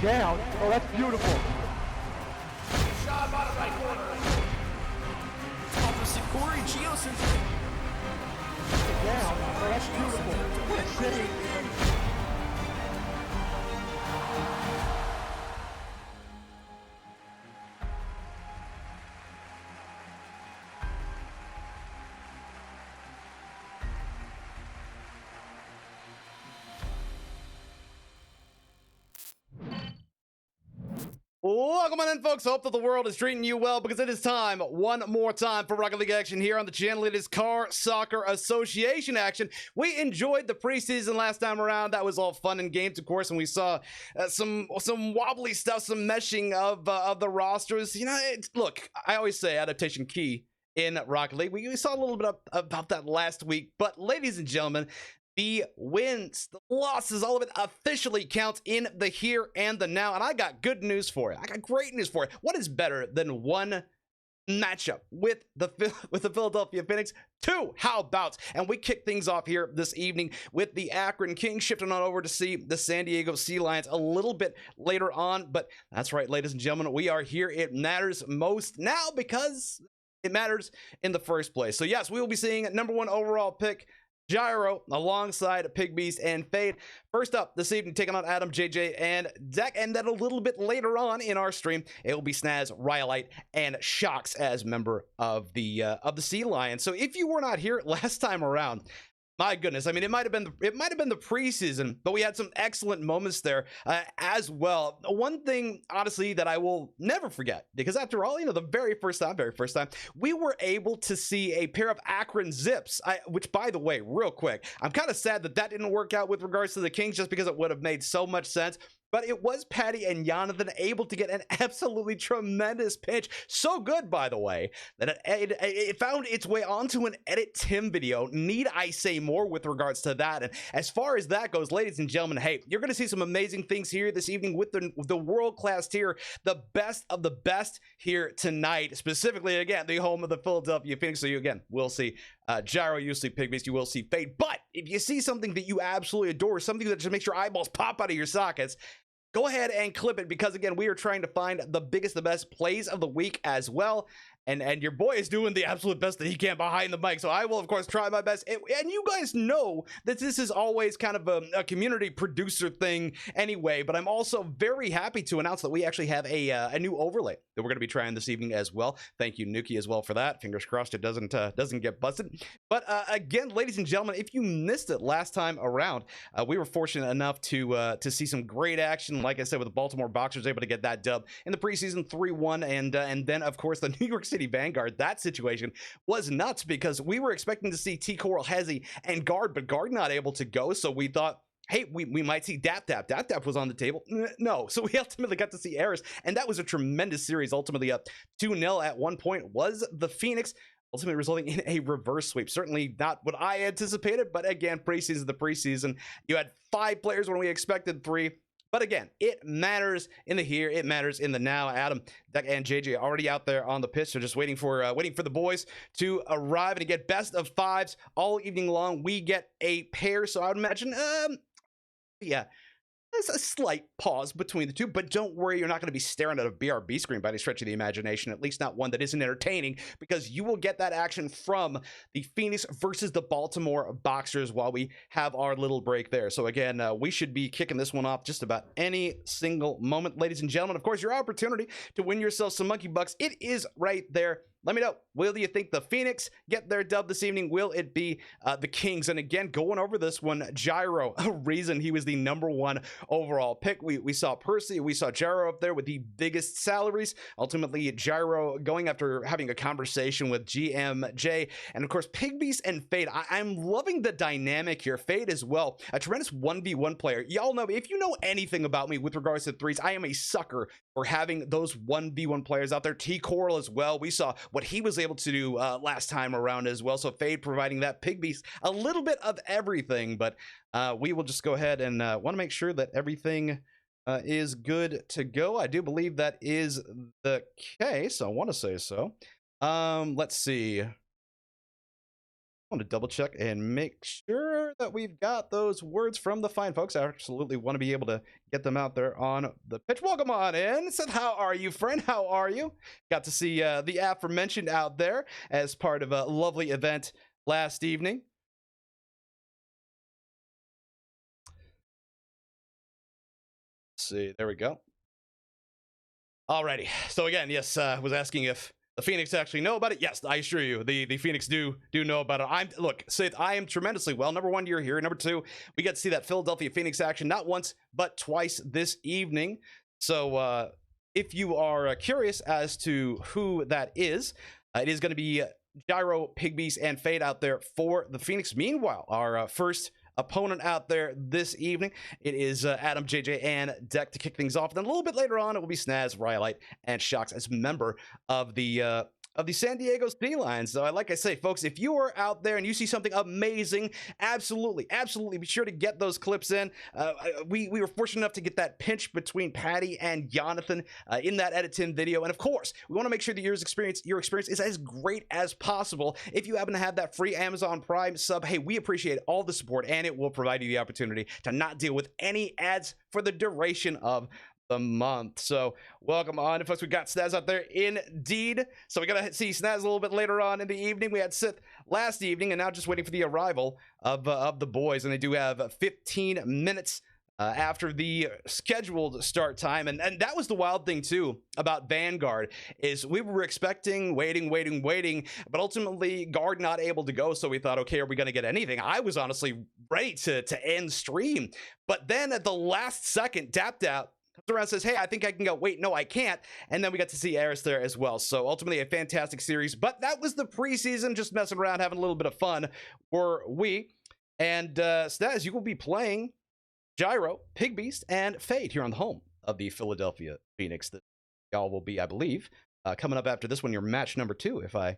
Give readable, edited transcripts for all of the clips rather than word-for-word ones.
down. Oh, that's beautiful. Shot bottom right corner. Opposite Corey, Geocenter. Down. Oh, that's beautiful. What a city. Welcome on in, folks. Hope that the world is treating you well, because it is time, one more time, for Rocket League action here on the channel. It is Car Soccer Association action. We enjoyed the preseason last time around. That was all fun and games, of course, and we saw some wobbly stuff, some meshing of the rosters. You know, look, I always say adaptation key in Rocket League. We saw a little bit about that last week, but ladies and gentlemen, the wins, the losses, all of it officially counts in the here and the now. And I got good news for you. I got great news for you. What is better than one matchup with the Philadelphia Phoenix? Two, how about? And we kick things off here this evening with the Akron Kings, shifting on over to see the San Diego Sea Lions a little bit later on. But that's right, ladies and gentlemen, we are here. It matters most now because it matters in the first place. So yes, we will be seeing #1 overall pick Gyro alongside Pig Beast and Fade. First up this evening, taking on Adam, JJ, and Deck, and then a little bit later on in our stream, it will be Snaz, Rhyolite, and Shocks as member of the Sea Lions. So if you were not here last time around, my goodness, I mean, it might have been the preseason, but we had some excellent moments there as well. One thing, honestly, that I will never forget, because after all, you know, the very first time, we were able to see a pair of Akron Zips, which, by the way, real quick, I'm kind of sad that didn't work out with regards to the Kings, just because it would have made so much sense. But it was Patty and Jonathan able to get an absolutely tremendous pitch. So good, by the way, that it found its way onto an Edit Tim video. Need I say more with regards to that? And as far as that goes, ladies and gentlemen, hey, you're going to see some amazing things here this evening with the world-class tier, the best of the best here tonight. Specifically, again, the home of the Philadelphia Phoenix. So you, again, will see Gyro, you'll see Pig Beast, you will see Fade. But if you see something that you absolutely adore, something that just makes your eyeballs pop out of your sockets, go ahead and clip it, because again, we are trying to find the biggest, the best plays of the week as well. And your boy is doing the absolute best that he can behind the mic. So I will, of course, try my best. And you guys know that this is always kind of a community producer thing anyway. But I'm also very happy to announce that we actually have a new overlay that we're going to be trying this evening as well. Thank you, Nuki, as well for that. Fingers crossed it doesn't get busted. But again, ladies and gentlemen, if you missed it last time around, we were fortunate enough to see some great action. Like I said, with the Baltimore Boxers able to get that dub in the preseason 3-1, and then of course the New York City Vanguard. That situation was nuts, because we were expecting to see T Coral, Hezzy, and Guard, but Guard not able to go. So we thought, hey, we might see Dap Dap. Dap Dap was on the table. No. So we ultimately got to see Eris, and that was a tremendous series. Ultimately up 2-0 at one point was the Phoenix, ultimately resulting in a reverse sweep. Certainly not what I anticipated, but again, preseason the preseason. You had 5 players when we expected 3. But again, it matters in the here, it matters in the now. Adam, Deck, and JJ already out there on the pitch, so just waiting for the boys to arrive and to get best of 5s all evening long. We get a pair, so I would imagine, yeah, there's a slight pause between the two, but don't worry, you're not going to be staring at a BRB screen by any stretch of the imagination, at least not one that isn't entertaining, because you will get that action from the Phoenix versus the Baltimore Boxers while we have our little break there. So again, we should be kicking this one off just about any single moment. Ladies and gentlemen, of course, your opportunity to win yourself some Monkey Bucks, it is right there. Let me know, will you think the Phoenix get their dub this evening? Will it be the Kings? And again, going over this one, Gyro, a reason he was the #1 overall pick. We saw Percy, we saw Gyro up there with the biggest salaries. Ultimately, Gyro going after having a conversation with GMJ. And of course, Pig Beast and Fade. I'm loving the dynamic here. Fade as well, a tremendous 1v1 player. Y'all know, if you know anything about me with regards to threes, I am a sucker for having those 1v1 players out there. T Coral as well. We saw what he was able to do last time around as well. So Fade providing that. Pig Beast, a little bit of everything, but we will just go ahead and want to make sure that everything is good to go. I do believe that is the case. I want to say so. Let's see. want to double check and make sure that we've got those words from the fine folks. I absolutely want to be able to get them out there on the pitch. Welcome on in. Said, how are you, friend? How are you? Got to see the aforementioned out there as part of a lovely event last evening. Let's see, there we go. Alrighty. So again, yes, was asking if the Phoenix actually know about it. Yes, I assure you, the Phoenix do know about it. Look, Sith, I am tremendously well. Number one, you're here. Number two, we get to see that Philadelphia Phoenix action not once but twice this evening. So if you are curious as to who that is, it is going to be Gyro, Pigbeast, and Fade out there for the Phoenix. Meanwhile, our first opponent out there this evening, it is Adam, JJ, and Deck to kick things off. Then a little bit later on, it will be Snaz, Rhyolite, and Shocks as member of the San Diego Sea Lions. So like I say, folks, if you are out there and you see something amazing, absolutely be sure to get those clips in. We were fortunate enough to get that pinch between Patty and Jonathan in that edit in video. And of course, we want to make sure that your experience is as great as possible. If you happen to have that free Amazon Prime sub, hey, we appreciate all the support, and it will provide you the opportunity to not deal with any ads for the duration of the month. So welcome on, folks. We got Snaz out there indeed. So we gotta see Snaz a little bit later on in the evening. We had Sith last evening, and now just waiting for the arrival of the boys, and they do have 15 minutes after the scheduled start time. And that was the wild thing too about Vanguard, is we were expecting waiting, but ultimately Guard not able to go. So we thought, okay, are we going to get anything? I was honestly ready to end stream, but then at the last second, Dap comes around and says, hey, I think I can go. Wait, no, I can't. And then we got to see Eris there as well. So ultimately a fantastic series, but that was the preseason, just messing around, having a little bit of fun, were we. And Snaz, you will be playing Gyro, Pigbeast, and Fade here on the home of the Philadelphia Phoenix. That y'all will be, I believe, coming up after this one, your match number 2, if I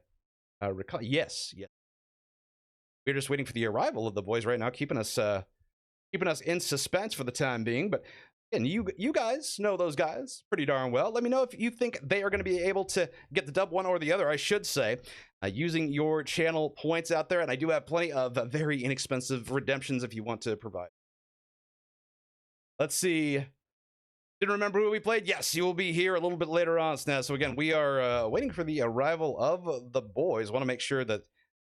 recall. Yes. We're just waiting for the arrival of the boys right now, keeping us in suspense for the time being. But again, you guys know those guys pretty darn well. Let me know if you think they are going to be able to get the dub one or the other, I should say, using your channel points out there. And I do have plenty of very inexpensive redemptions if you want to provide. Let's see. Didn't remember who we played? Yes, you will be here a little bit later on, Snaz. So again, we are waiting for the arrival of the boys. Want to make sure that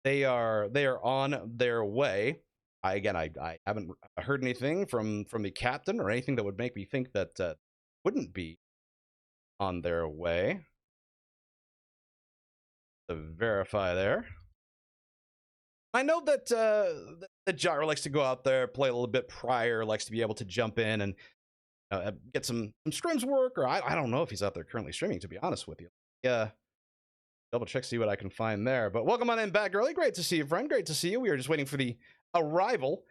they are on their way. I haven't heard anything from the captain or anything that would make me think that wouldn't be on their way. To verify there. I know that that Gyro likes to go out there, play a little bit prior, likes to be able to jump in and get some scrims work, or I don't know if he's out there currently streaming, to be honest with you. Yeah, double check, see what I can find there. But welcome on in back early. Great to see you, friend. Great to see you. We are just waiting for the arrival.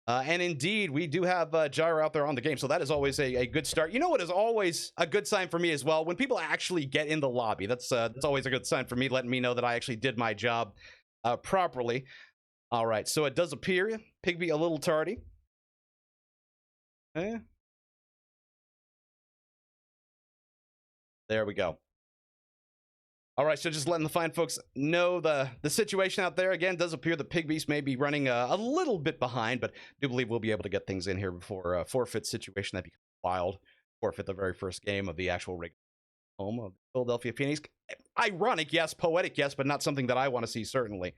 And indeed, we do have Gyro out there on the game, so that is always a good start. You know what is always a good sign for me as well? When people actually get in the lobby. That's always a good sign for me, letting me know that I actually did my job properly. All right, so it does appear Pigby a little tardy. Okay. There we go. All right, so just letting the fine folks know the situation out there. Again, does appear that Pigbeast may be running a little bit behind, but do believe we'll be able to get things in here before a forfeit situation that becomes wild. Forfeit the very first game of the actual regular home of the Philadelphia Phoenix. Ironic, yes. Poetic, yes, but not something that I want to see, certainly.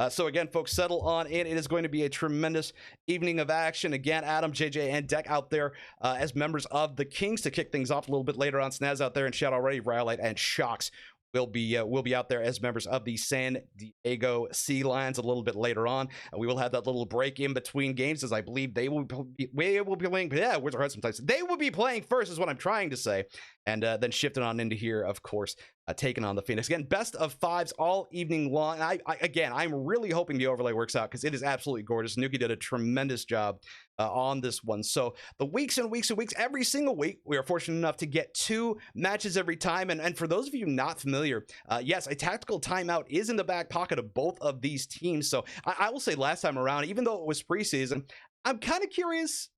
So again, folks, settle on in. It is going to be a tremendous evening of action. Again, Adam, JJ, and Deck out there as members of the Kings to kick things off a little bit later on. Snaz out there and shout already. Rhyolite and Shocks will be out there as members of the San Diego Sea Lions a little bit later on. We will have that little break in between games, as I believe they will be playing. Yeah, words are hard sometimes. They will be playing first, is what I'm trying to say, and then shifting on into here, of course, taking on the Phoenix. Again, best of 5s all evening long. And I'm really hoping the overlay works out, because it is absolutely gorgeous. Nuki did a tremendous job on this one. So the weeks and weeks and weeks, every single week, we are fortunate enough to get 2 matches every time. And for those of you not familiar, yes, a tactical timeout is in the back pocket of both of these teams. So I will say, last time around, even though it was preseason, I'm kind of curious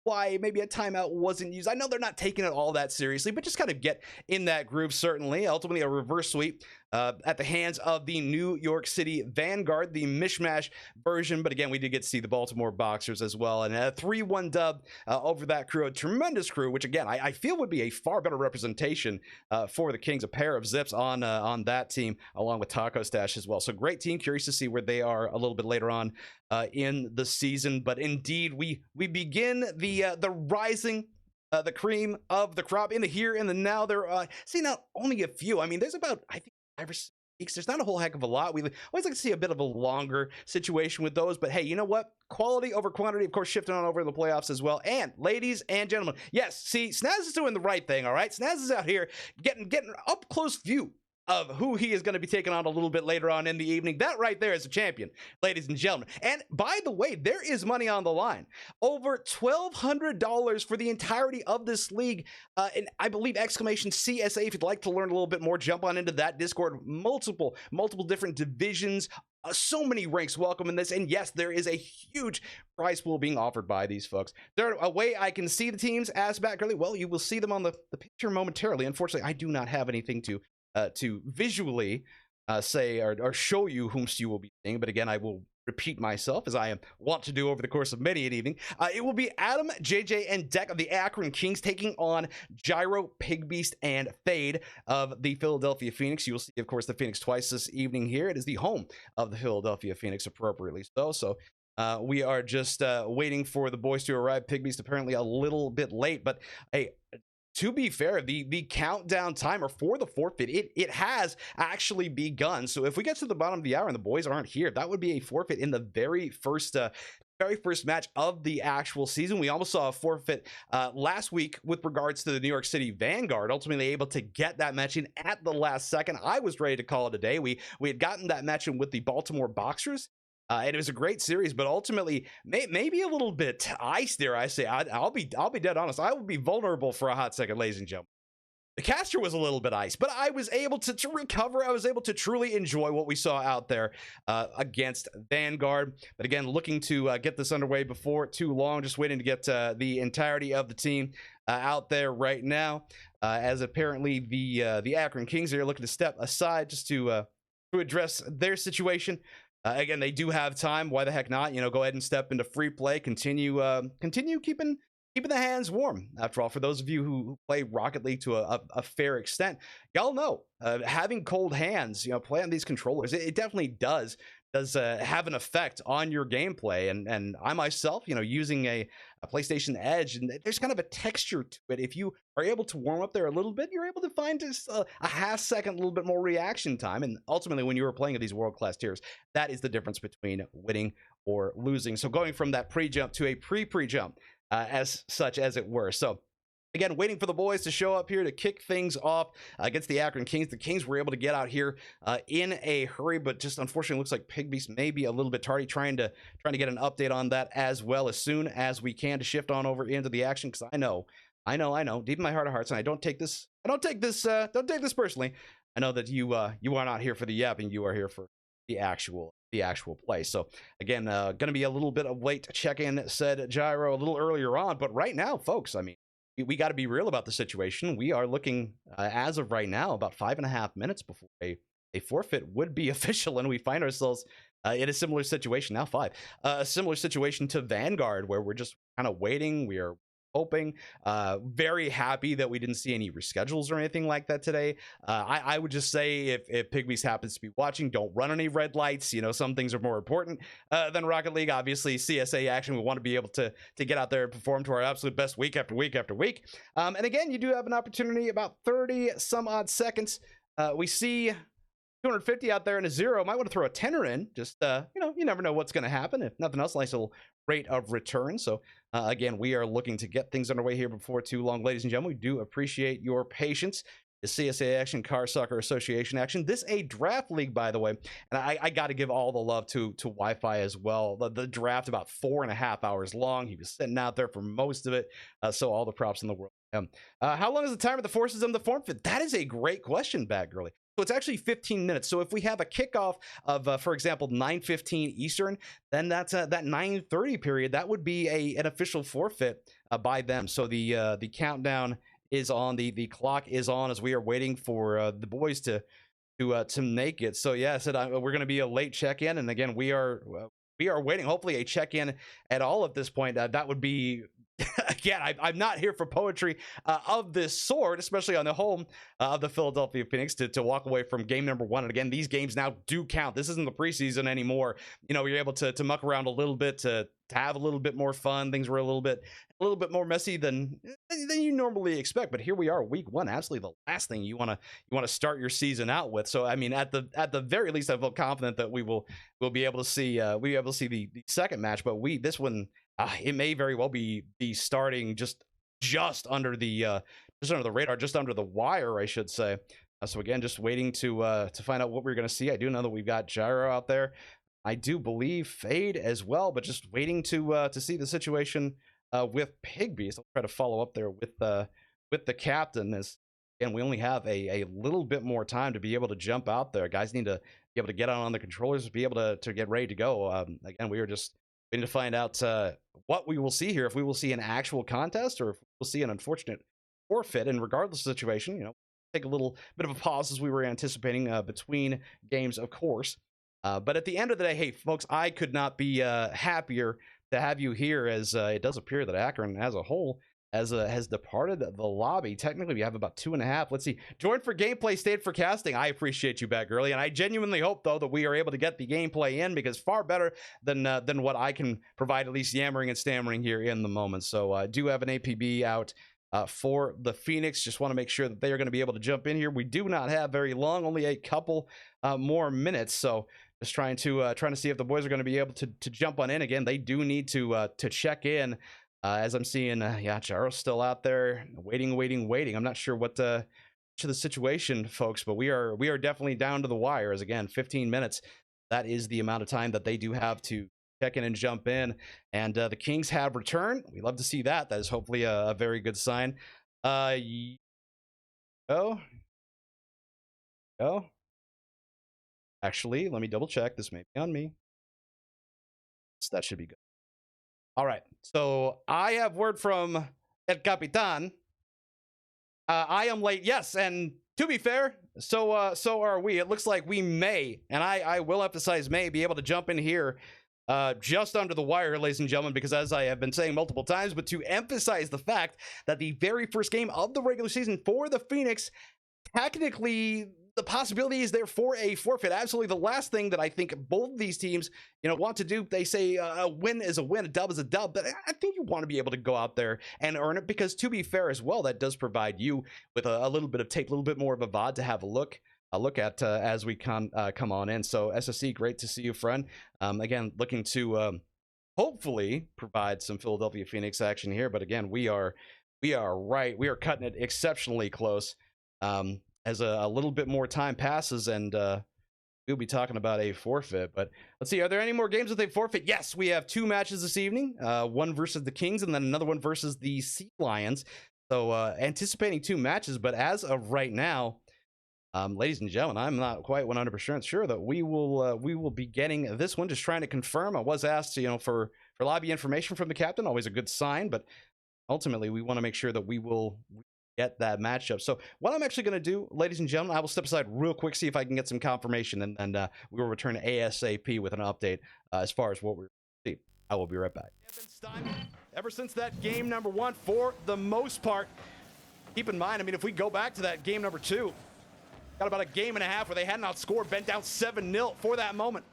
why maybe a timeout wasn't used. I know they're not taking it all that seriously, but just kind of get in that groove, certainly. Ultimately, a reverse sweep at the hands of the New York City Vanguard, the mishmash version. But again, we did get to see the Baltimore Boxers as well, and a 3-1 dub over that crew. A tremendous crew, which again I feel would be a far better representation for the Kings. A pair of zips on that team, along with Taco Stash as well. So great team. Curious to see where they are a little bit later on in the season. But indeed, we begin the rising. The cream of the crop in the here and the now. There, see, not only a few. I mean, there's about, I think, 5 or 6 weeks. There's not a whole heck of a lot. We always like to see a bit of a longer situation with those. But hey, you know what? Quality over quantity, of course, shifting on over in the playoffs as well. And ladies and gentlemen, yes, see, Snaz is doing the right thing. All right, Snaz is out here getting up close view of who he is going to be taking on a little bit later on in the evening. That right there is a champion, ladies and gentlemen. And by the way, there is money on the line. Over $1,200 for the entirety of this league. And I believe exclamation CSA, if you'd like to learn a little bit more, jump on into that Discord. Multiple different divisions. So many ranks welcome in this. And yes, there is a huge prize pool being offered by these folks. There a way I can see the teams as back early. Well, you will see them on the picture momentarily. Unfortunately, I do not have anything to visually say or show you whom you will be seeing. But again, I will repeat myself as I am want to do over the course of many an evening. It will be Adam, JJ, and Deck of the Akron Kings taking on Gyro, Pigbeast, and Fade of the Philadelphia Phoenix. You will see, of course, the Phoenix twice this evening here. It is the home of the Philadelphia Phoenix, appropriately so. So we are just waiting for the boys to arrive. Pigbeast apparently a little bit late, but hey, to be fair, the countdown timer for the forfeit, it has actually begun. So if we get to the bottom of the hour and the boys aren't here, that would be a forfeit in the very first match of the actual season. We almost saw a forfeit last week with regards to the New York City Vanguard, ultimately able to get that match in at the last second. I was ready to call it a day. We had gotten that match in with the Baltimore Boxers. And it was a great series, but ultimately maybe a little bit ice there. I say I'll be dead honest. I would be vulnerable for a hot second, ladies and gentlemen. The caster was a little bit ice, but I was able to recover. I was able to truly enjoy what we saw out there against Vanguard. But again, looking to get this underway before too long. Just waiting to get the entirety of the team out there right now, as apparently the Akron Kings are looking to step aside just to address their situation. Again, they do have time. Why the heck not? You know, go ahead and step into free play. Continue keeping the hands warm. After all, for those of you who play Rocket League to a fair extent, y'all know having cold hands, you know, play on these controllers, it definitely does have an effect on your gameplay. And I myself, you know, using a PlayStation Edge, and there's kind of a texture to it. If you are able to warm up there a little bit, you're able to find just a half second, a little bit more reaction time. And ultimately, when you are playing at these world-class tiers, that is the difference between winning or losing. So going from that pre-jump to a pre-jump, as such as it were. So again, waiting for the boys to show up here to kick things off against the Akron Kings. The Kings were able to get out here in a hurry, but just unfortunately looks like Pigbeast may be a little bit tardy. Trying to get an update on that as well as soon as we can to shift on over into the action, because I know, deep in my heart of hearts, and I don't take this personally. I know that you are not here for the yapping. You are here for the actual play. So again, gonna be a little bit of late check-in, said Gyro a little earlier on, but right now, folks, I mean, we got to be real about the situation. We are looking, as of right now, about 5.5 minutes before a forfeit would be official, and we find ourselves in a similar situation now. A similar situation to Vanguard, where we're just kind of waiting. We are hoping, very happy that we didn't see any reschedules or anything like that today. I would just say, if Pigbeast happens to be watching, don't run any red lights. You know, some things are more important than Rocket League. Obviously, CSA action, we want to be able to get out there and perform to our absolute best week after week after week. And again, you do have an opportunity, about 30 some odd seconds. We see 250 out there in a zero. Might want to throw a tenner in. Just you know, you never know what's going to happen. If nothing else, nice little rate of return. So again, we are looking to get things underway here before too long, ladies and gentlemen. We do appreciate your patience. The CSA action, Car Soccer Association action. This a draft league, by the way, and I got to give all the love to Wi-Fi as well. The draft about 4.5 hours long. He was sitting out there for most of it, so all the props in the world. How long is the timer that forces them to forfeit? That is a great question, back early. So it's actually 15 minutes. So if we have a kickoff of, for example, 9:15 Eastern, then that's that 9:30 period. That would be an official forfeit by them. So the countdown is on, the clock is on as we are waiting for the boys to to make it. So yeah, I said we're going to be a late check-in, and again we are waiting. Hopefully a check-in at all at this point. That would be again, I'm not here for poetry of this sort, especially on the home of the Philadelphia Phoenix, to walk away from game number 1. And again, these games now do count. This isn't the preseason anymore. You know, you're able to muck around a little bit, to have a little bit more fun. Things were a little bit more messy than you normally expect. But here we are, week 1, absolutely the last thing you want to start your season out with. So I mean, at the very least, I feel confident that we'll be able to see the second match. But this one. It may very well be starting just under the radar, just under the wire, I should say. So again, just waiting to find out what we're going to see. I do know that we've got Gyro out there. I do believe Fade as well, but just waiting to see the situation with Pigby. So I'll try to follow up there with the captain. As again, we only have a little bit more time to be able to jump out there. Guys need to be able to get on the controllers, be able to get ready to go. Again, we are just waiting to find out what we will see here, if we will see an actual contest or if we'll see an unfortunate forfeit. And regardless of the situation, you know, take a little bit of a pause as we were anticipating between games, of course. But at the end of the day, hey, folks, I could not be happier to have you here, as it does appear that Akron as a whole has departed the lobby. Technically, we have about 2.5. Let's see. Join for gameplay, stayed for casting. I appreciate you back early, and I genuinely hope, though, that we are able to get the gameplay in, because far better than what I can provide, at least yammering and stammering here in the moment. So I do have an APB out for the Phoenix. Just want to make sure that they are going to be able to jump in here. We do not have very long, only a couple more minutes. So just trying to see if the boys are going to be able to jump on in. Again, they do need to check in. As I'm seeing, Gyro's still out there waiting. I'm not sure what the situation, folks, but we are definitely down to the wire. As again, 15 minutes. That is the amount of time that they do have to check in and jump in. And the Kings have returned. We love to see that. That is hopefully a very good sign. Oh. Actually, let me double check. This may be on me. So that should be good. All right, so I have word from El Capitan. I am late, yes, and to be fair, so are we. It looks like we may, and I will emphasize may, be able to jump in here just under the wire, ladies and gentlemen, because as I have been saying multiple times, but to emphasize the fact that the very first game of the regular season for the Phoenix, technically the possibility is there for a forfeit. Absolutely the last thing that I think both of these teams, you know, want to do. They say a win is a win, a dub is a dub, but I think you want to be able to go out there and earn it, because to be fair as well, that does provide you with a little bit of tape, a little bit more of a VOD to have a look at as we come on in. So SSC, great to see you, friend. Again, looking to hopefully provide some Philadelphia Phoenix action here, but again, we are cutting it exceptionally close. As a little bit more time passes, and we'll be talking about a forfeit. But let's see, are there any more games with a forfeit? Yes, we have 2 matches this evening, one versus the Kings and then another one versus the Sea Lions. So anticipating 2 matches, but as of right now, ladies and gentlemen, I'm not quite 100% sure that we will be getting this one. Just trying to confirm. I was asked, you know, for lobby information from the captain, always a good sign, but ultimately we want to make sure that we will get that matchup. So what I'm actually going to do, ladies and gentlemen, I will step aside real quick, see if I can get some confirmation, and we will return ASAP with an update as far as what we're see. I will be right back. Ever since that game number 1, for the most part, keep in mind, I mean, if we go back to that game number 2, got about a game and a half where they hadn't outscored, bent down 7-0 for that moment.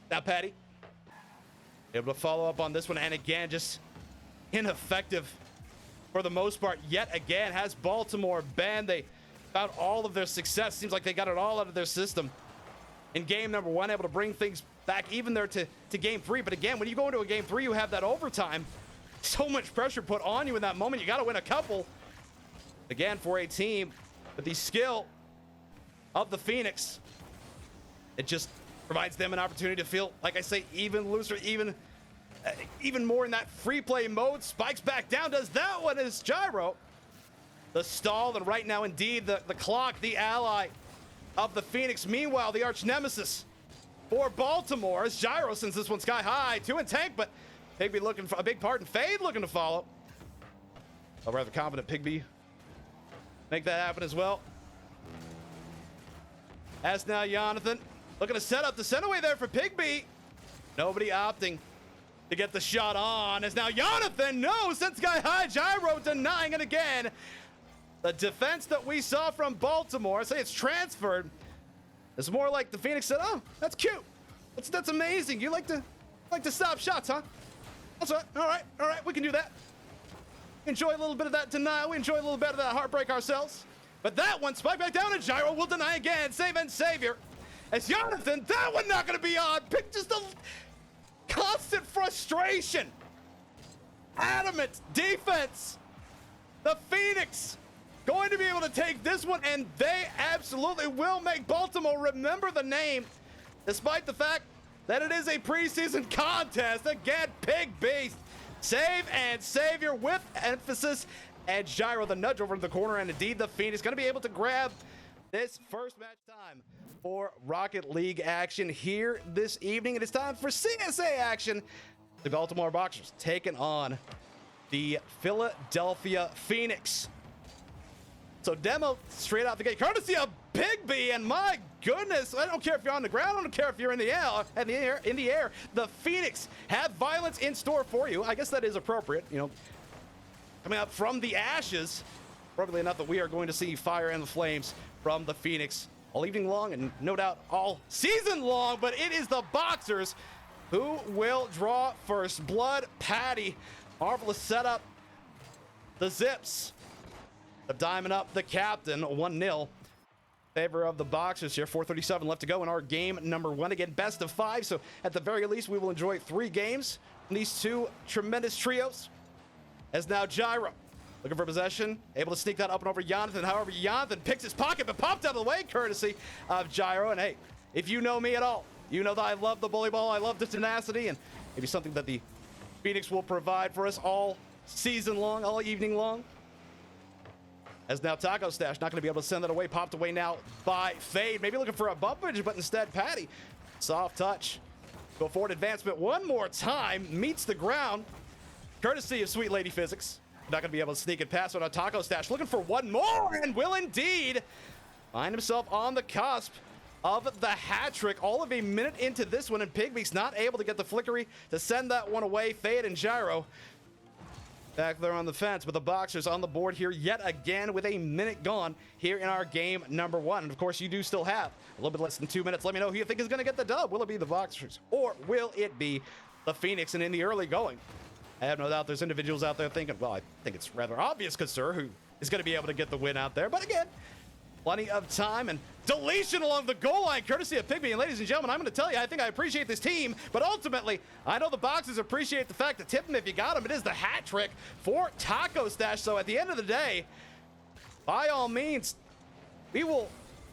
Now, Patty, able to follow up on this one, and again, just ineffective for the most part. Yet again, has Baltimore banned. They found all of their success. Seems like they got it all out of their system in game number 1, able to bring things back even there to game 3. But again, when you go into a game 3, you have that overtime. So much pressure put on you in that moment. You got to win a couple. Again, for a team with the skill of the Phoenix, it just provides them an opportunity to feel, like I say, even looser, even more in that free play mode. Spikes back down, does that one as Gyro. The stall, and right now indeed the clock, the ally of the Phoenix. Meanwhile, the arch nemesis for Baltimore as Gyro sends this one sky high. 2 in tank, but Pigby looking for a big part, and Fade looking to follow. A rather confident Pigby make that happen as well. As now Jonathan looking to set up the center away there for Pigby. Nobody opting to get the shot on. As now Jonathan, no, sent Sky High. Gyro denying it again. The defense that we saw from Baltimore, I say it's transferred. It's more like the Phoenix said, oh, that's cute. That's amazing. You like to stop shots, huh? That's right. All right, we can do that. Enjoy a little bit of that denial. We enjoy a little bit of that heartbreak ourselves. But that one, spike back down, and Gyro will deny again. Save and savior. As Jonathan, that one not going to be on. Pick just a constant frustration. Adamant defense. The Phoenix going to be able to take this one, and they absolutely will make Baltimore remember the name, despite the fact that it is a preseason contest. Again, Pig Beast. Save and savior with emphasis. And Gyro, the nudge over to the corner, and indeed the Phoenix going to be able to grab this first match time for Rocket League action here this evening. It is time for CSA action. The Baltimore Boxers taking on the Philadelphia Phoenix. So demo straight out the gate, courtesy of Pigby, and my goodness, I don't care if you're on the ground, I don't care if you're in the air, the Phoenix have violence in store for you. I guess that is appropriate, you know, coming up from the ashes. Appropriately enough that we are going to see fire and the flames from the Phoenix all evening long, and no doubt all season long, but it is the Boxers who will draw first blood. Patty, marvelous setup. The Zips, the diamond up the captain, 1-0 favor of the Boxers here. 4:37 left to go in our game number one. Again, best of 5, so at the very least we will enjoy 3 games from these two tremendous trios. As now Gyro looking for possession, able to sneak that up and over Jonathan. However, Jonathan picks his pocket but popped out of the way courtesy of Gyro. And hey, if you know me at all, you know that I love the bully ball, I love the tenacity, and maybe something that the Phoenix will provide for us all season long, all evening long. As now Taco Stash not going to be able to send that away. Popped away now by Fade. Maybe looking for a bumpage, but instead Patty. Soft touch. Go forward advancement one more time. Meets the ground. Courtesy of Sweet Lady Physics. Not going to be able to sneak it past on a Taco Stash. Looking for one more, and will indeed find himself on the cusp of the hat trick. All of a minute into this one, and Pigbeak's not able to get the flickery to send that one away. Fade and Gyro back there on the fence, but the Boxers on the board here yet again with a minute gone here in our game number one. And of course, you do still have a little bit less than 2 minutes. Let me know who you think is going to get the dub. Will it be the Boxers or will it be the Phoenix? And in the early going, I have no doubt there's individuals out there thinking, well, I think it's rather obvious Kasur who is going to be able to get the win out there. But again, plenty of time, and deletion along the goal line courtesy of Pigby. And ladies and gentlemen, I'm going to tell you, I think I appreciate this team, but ultimately I know the Boxers appreciate the fact that tip them if you got them. It is the hat trick for Taco Stash. So at the end of the day, by all means, we will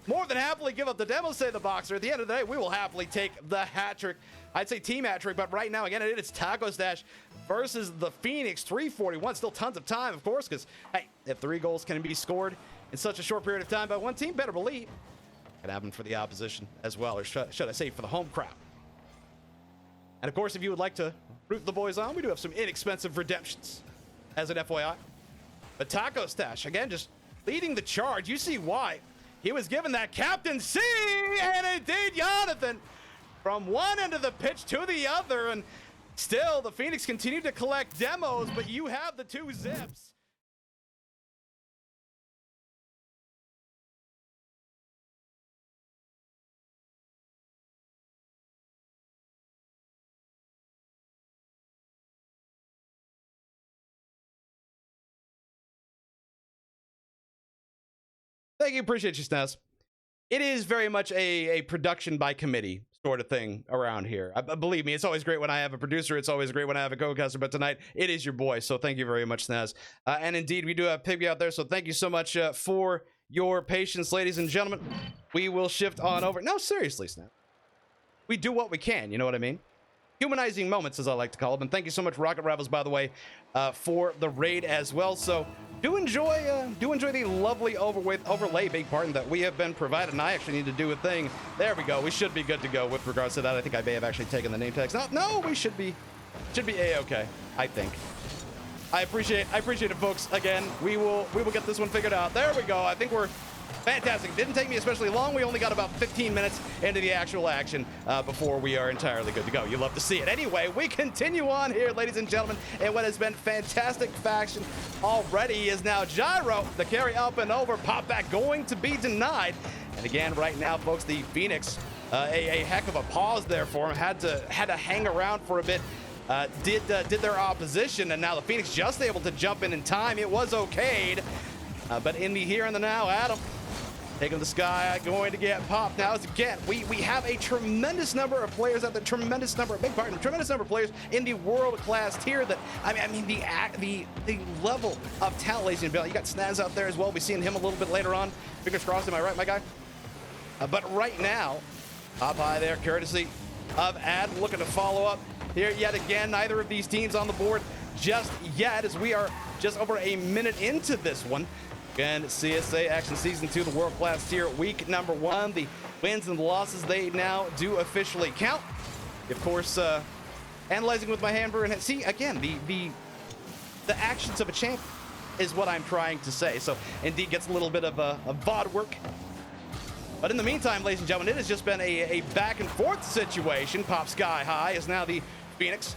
more than happily give up the demo, say the Boxer. At the end of the day, we will happily take the hat trick. I'd say team hat trick, but right now, again, it is Taco Stash versus the Phoenix. 3:41, still tons of time, of course, because, hey, if 3 goals can be scored in such a short period of time by one team, better believe it can happen for the opposition as well, or should I say for the home crowd. And of course, if you would like to root the boys on, we do have some inexpensive redemptions as an FYI. But Taco Stash, again, just leading the charge. You see why. He was given that captaincy, and indeed, Jonathan, from one end of the pitch to the other, and still the Phoenix continue to collect demos, but you have the 2 Zips. Thank you, appreciate you, Snaz. It is very much a production by committee sort of thing around here. Believe me, it's always great when I have a producer. It's always great when I have a co-caster, but tonight it is your boy. So thank you very much, Snaz. And indeed, we do have Pigby out there. So thank you so much for your patience, ladies and gentlemen. We will shift on over. No, seriously, Snaz. We do what we can. You know what I mean? Humanizing moments, as I like to call them. And thank you so much, Rocket Rivals, by the way, for the raid as well. So do enjoy the lovely overlay, big pardon, that we have been provided. And I actually need to do a thing. There we go. We should be good to go with regards to that. I think I may have actually taken the name tags. No, we should be a-okay, I think. I appreciate it, folks. Again, we will get this one figured out. There we go. I think we're fantastic. Didn't take me especially long. We only got about 15 minutes into the actual action before we are entirely good to go. You love to see it. Anyway, we continue on here, ladies and gentlemen, and what has been fantastic faction already is now Gyro, the carry up and over, pop back going to be denied. And again, right now, folks, the Phoenix, a heck of a pause there for him. Had to hang around for a bit. Did their opposition, and now the Phoenix just able to jump in time. It was okayed, but in the here and the now, Adam taking the sky, going to get popped. Now, as again, we have a tremendous number of players at the tremendous number of players in the world-class tier. That I mean, the level of talent, ladies and gentlemen. You got Snaz out there as well. We've seen him a little bit later on. Fingers crossed. Am I right, my guy? But right now, PHI there, courtesy of Ad, looking to follow up here yet again. Neither of these teams on the board just yet, as we are just over a minute into this one. Again, CSA Action Season 2, the world-class tier, week number 1. The wins and the losses, they now do officially count. Of course, analyzing with my hammer and see, again, the actions of a champ is what I'm trying to say. So, indeed, gets a little bit of VOD work. But in the meantime, ladies and gentlemen, it has just been a back-and-forth situation. Pop Sky High is now the Phoenix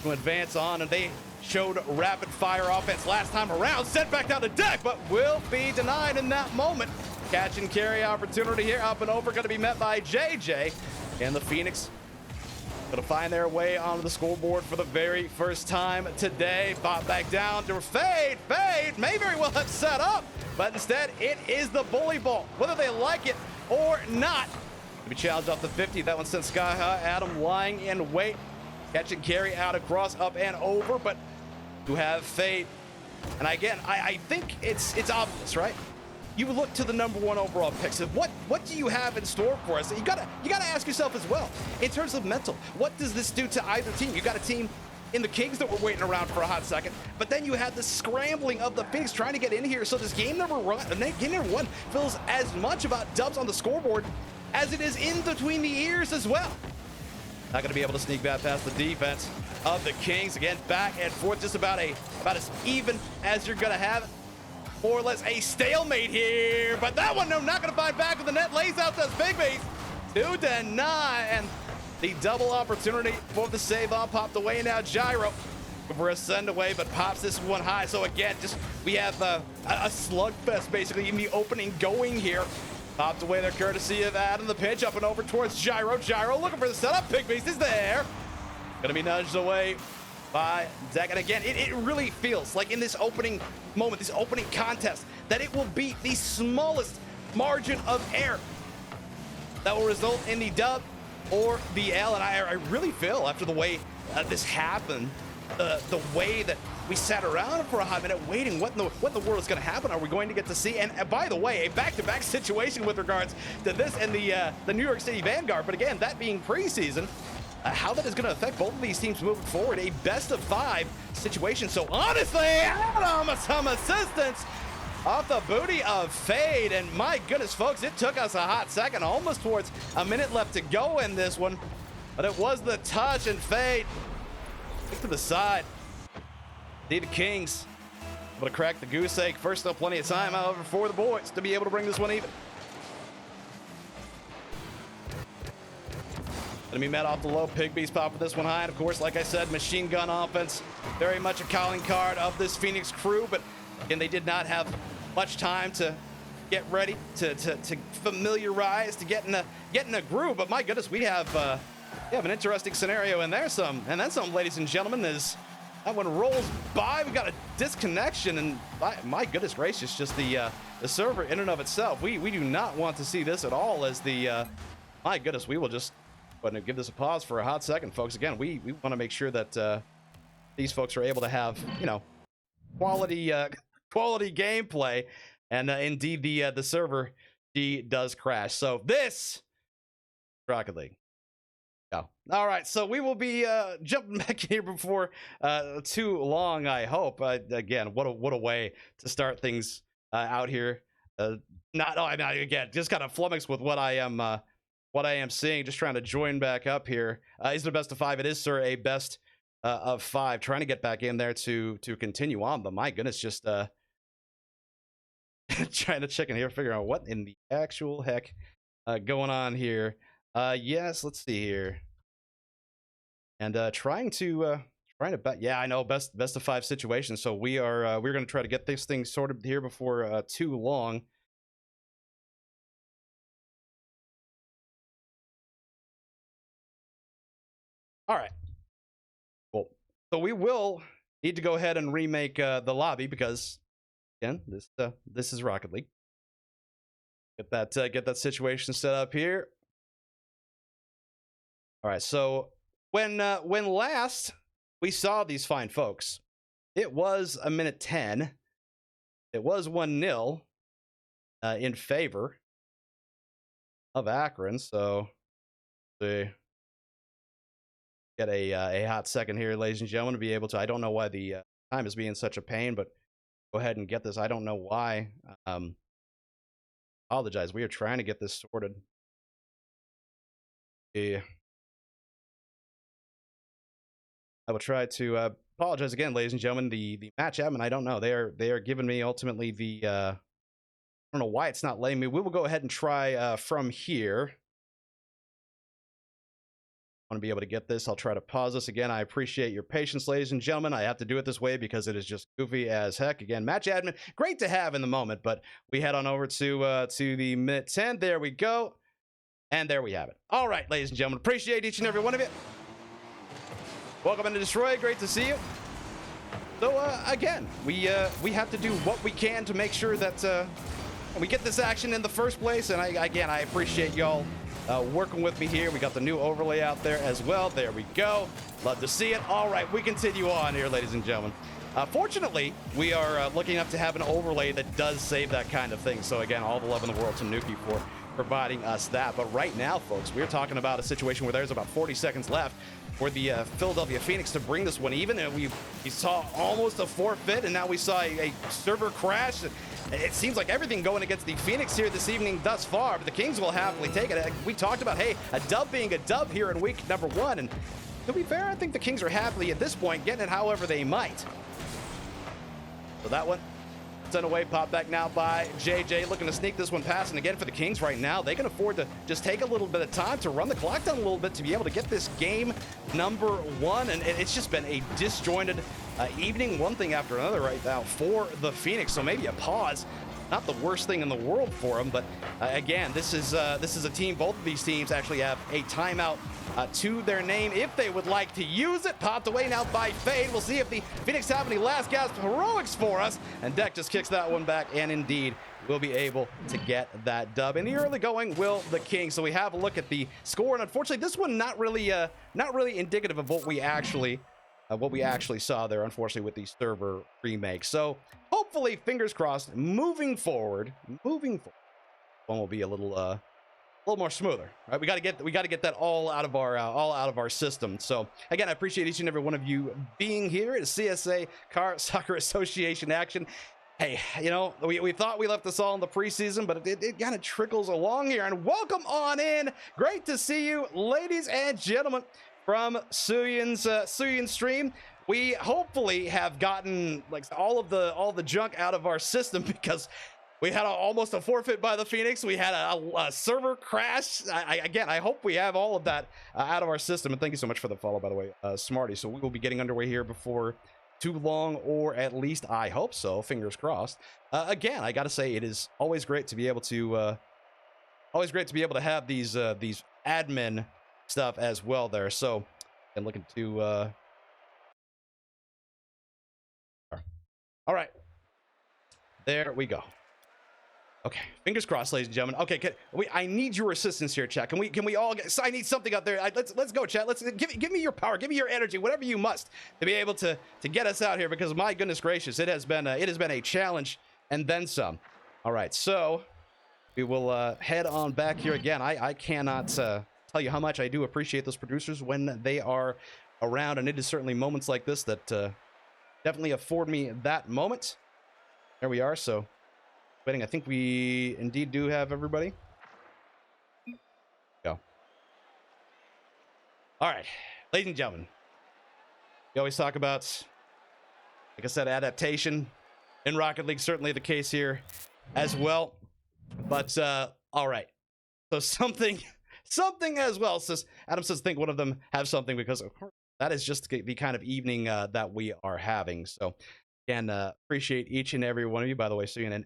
to advance on, and they showed rapid-fire offense last time around. Sent back down to deck, but will be denied in that moment. Catch and carry opportunity here, up and over, going to be met by JJ. And the Phoenix going to find their way onto the scoreboard for the very first time today. Bot back down to Fade. Fade may very well have set up, but instead it is the bully ball. Whether they like it or not, to be challenged off the 50. That one sent Sky High. Adam lying in wait. Catch and carry out across, up and over, but to have Fade. And again, I think it's obvious, right? You look to the #1 overall picks. So what do you have in store for us? You gotta ask yourself as well, in terms of mental, what does this do to either team? You got a team in the Kings that were waiting around for a hot second, but then you had the scrambling of the Phoenix trying to get in here. So this game number one feels as much about dubs on the scoreboard as it is in between the ears as well. Not going to be able to sneak that past the defense of the Kings. Again, back and forth, just about as even as you're going to have it. More or less a stalemate here, but that one, no, not going to find back with the net. Lays out those big beats to deny, and the double opportunity for the save on popped away. Now Gyro for a send away, but pops this one high. So again, just we have a slugfest basically in the opening going here. Popped away there, courtesy of Adam. The pitch up and over towards Gyro. Gyro looking for the setup. Big Beast is there. Gonna be nudged away by Deck. And again, it really feels like in this opening moment, this opening contest, that it will be the smallest margin of error that will result in the dub or the L. And I really feel, after the way this happened, the way that we sat around for a hot minute waiting, what in the world is going to happen? Are we going to get to see? And by the way, a back-to-back situation with regards to this and the New York City Vanguard. But again, that being preseason, how that is going to affect both of these teams moving forward, a best-of-5 situation. So honestly, Adam, some assistance off the booty of Fade. And my goodness, folks, it took us a hot second, almost towards a minute left to go in this one. But it was the touch, and Fade to the side. The Kings able to crack the goose egg. First, still plenty of time, however, for the boys to be able to bring this one even. Gonna be met off the low. Pigbee's popping this one high. And of course, like I said, machine gun offense, very much a calling card of this Phoenix crew. But again, they did not have much time to get ready, to familiarize, to get in a groove. But my goodness, we have an interesting scenario in there. And then some, ladies and gentlemen, is that one rolls by. We got a disconnection, and my goodness gracious, just the server in and of itself. We do not want to see this at all. As my goodness, we will just give this a pause for a hot second, folks. Again, we want to make sure that these folks are able to have quality gameplay, and indeed the server does crash. So this Rocket League. All right, so we will be jumping back in here before too long, I hope. Again, what a way to start things out here. Again, just kind of flummoxed with what I am seeing. Just trying to join back up here. Is it a best of 5? It is, sir, a best of 5, trying to get back in there to continue on. But my goodness, just trying to check in here, figuring out what in the actual heck going on here. Yes, let's see here. And trying to bet. Yeah, I know, best of 5 situation. So we're going to try to get this thing sorted here before too long. All right. Cool. So we will need to go ahead and remake the lobby because, again, this is Rocket League. Get that situation set up here. All right. So when last we saw these fine folks, it was a minute 10. It was 1-0 in favor of Akron. So see. Get a hot second here, ladies and gentlemen, to be able to. I don't know why the time is being such a pain, but go ahead and get this. I don't know why. Apologize. We are trying to get this sorted. Yeah. I will try to apologize again, ladies and gentlemen. The match admin, I don't know. They are giving me ultimately the. I don't know why it's not letting me. We will go ahead and try from here. Want to be able to get this. I'll try to pause this again. I appreciate your patience, ladies and gentlemen. I have to do it this way because it is just goofy as heck. Again, match admin, great to have in the moment, but we head on over to the minute 10. There we go, and there we have it. All right, ladies and gentlemen, appreciate each and every one of you. Welcome into Destroy. Great to see you. So again, we have to do what we can to make sure that we get this action in the first place. And I appreciate y'all working with me here. We got the new overlay out there as well. There we go. Love to see it. All right, we continue on here, ladies and gentlemen. Fortunately, we are lucky enough to have an overlay that does save that kind of thing. So again, all the love in the world to Nuki for providing us that. But right now, folks, we're talking about a situation where there's about 40 seconds left for the Philadelphia Phoenix to bring this one even. And we saw almost a forfeit, and now we saw a server crash. It seems like everything going against the Phoenix here this evening thus far, but the Kings will happily take it. We talked about, hey, a dub being a dub here in week number 1, and to be fair, I think the Kings are happily at this point getting it however they might. So that one sent away, pop back now by JJ, looking to sneak this one past. And again, for the Kings right now, they can afford to just take a little bit of time to run the clock down a little bit to be able to get this game number 1. And it's just been a disjointed evening, one thing after another right now for the Phoenix. So maybe a pause, not the worst thing in the world for them. But again, this is a team. Both of these teams actually have a timeout to their name if they would like to use it. Popped away now by Fade. We'll see if the Phoenix have any last gasp heroics for us. And Deck just kicks that one back, and indeed will be able to get that dub. In the early going will the Kings. So we have a look at the score, and unfortunately this one not really indicative of what we actually saw there, unfortunately, with the server remake. So hopefully, fingers crossed, moving forward, one will be a little more smoother, right? We got to get that all out of our system. So again, I appreciate each and every one of you being here at CSA Car Soccer Association action. Hey, you know, we thought we left this all in the preseason, but it kind of trickles along here. And welcome on in. Great to see you, ladies and gentlemen, from Suyin's stream. We hopefully have gotten like all the junk out of our system because we had almost a forfeit by the Phoenix. We had a server crash. I hope we have all of that out of our system. And thank you so much for the follow, by the way, Smarty. So we will be getting underway here before too long, or at least I hope so. Fingers crossed. Again, I got to say, it is always great to be able to have these admin stuff as well there. So, and looking to all right, there we go. Okay, fingers crossed, ladies and gentlemen. Okay, I need your assistance here, chat. Can we all get? So I need something out there. Let's go, chat. Let's give me your power, give me your energy, whatever you must, to be able to get us out here. Because my goodness gracious, it has been a challenge and then some. All right, so we will head on back here again. I cannot tell you how much I do appreciate those producers when they are around, and it is certainly moments like this that definitely afford me that moment. There we are. So. Waiting, I think we indeed do have everybody. Go. All right, ladies and gentlemen. We always talk about, like I said, adaptation in Rocket League. Certainly the case here as well. But all right. So something as well. Says Adam says, think one of them have something, because of course that is just the kind of evening that we are having. So again, appreciate each and every one of you. By the way, so you an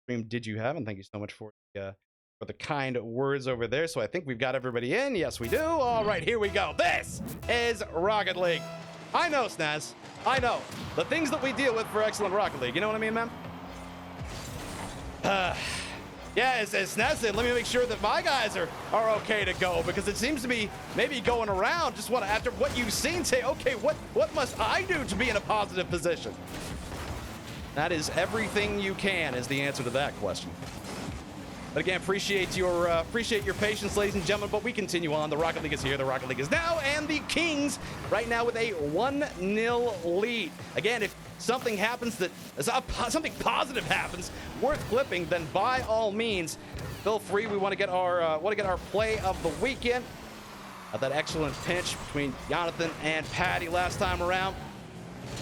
stream did you have, and thank you so much for the kind words over there. So I think we've got everybody in. Yes, we do. All right, here we go. This is Rocket League. I know, Snaz. I know the things that we deal with for excellent Rocket League. You know what I mean, man? Yeah, as Snaz said, let me make sure that my guys are okay to go, because it seems to be maybe going around. Just want to, after what you've seen, say, okay, what must I do to be in a positive position? That is everything you can is the answer to that question. But again, appreciate your patience, ladies and gentlemen. But we continue on. The Rocket League is here. The Rocket League is now, and the Kings right now with a 1-0 lead. Again, if something happens that something positive happens, worth clipping, then by all means, feel free. We want to get our play of the weekend. That excellent pinch between Jonathan and Patty last time around.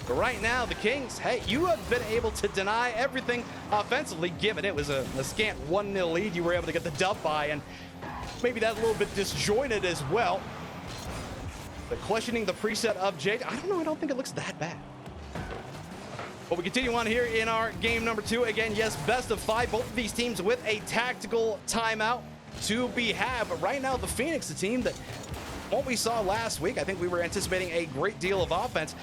But right now, the Kings, hey, you have been able to deny everything offensively, given it was a scant 1-0 lead. You were able to get the dub by, and maybe that a little bit disjointed as well. But questioning the preset of Jade, I don't know, I don't think it looks that bad. But we continue on here in our game number 2. Again, yes, best of 5. Both of these teams with a tactical timeout to be had. But right now, the Phoenix, the team that what we saw last week, I think we were anticipating a great deal of offense.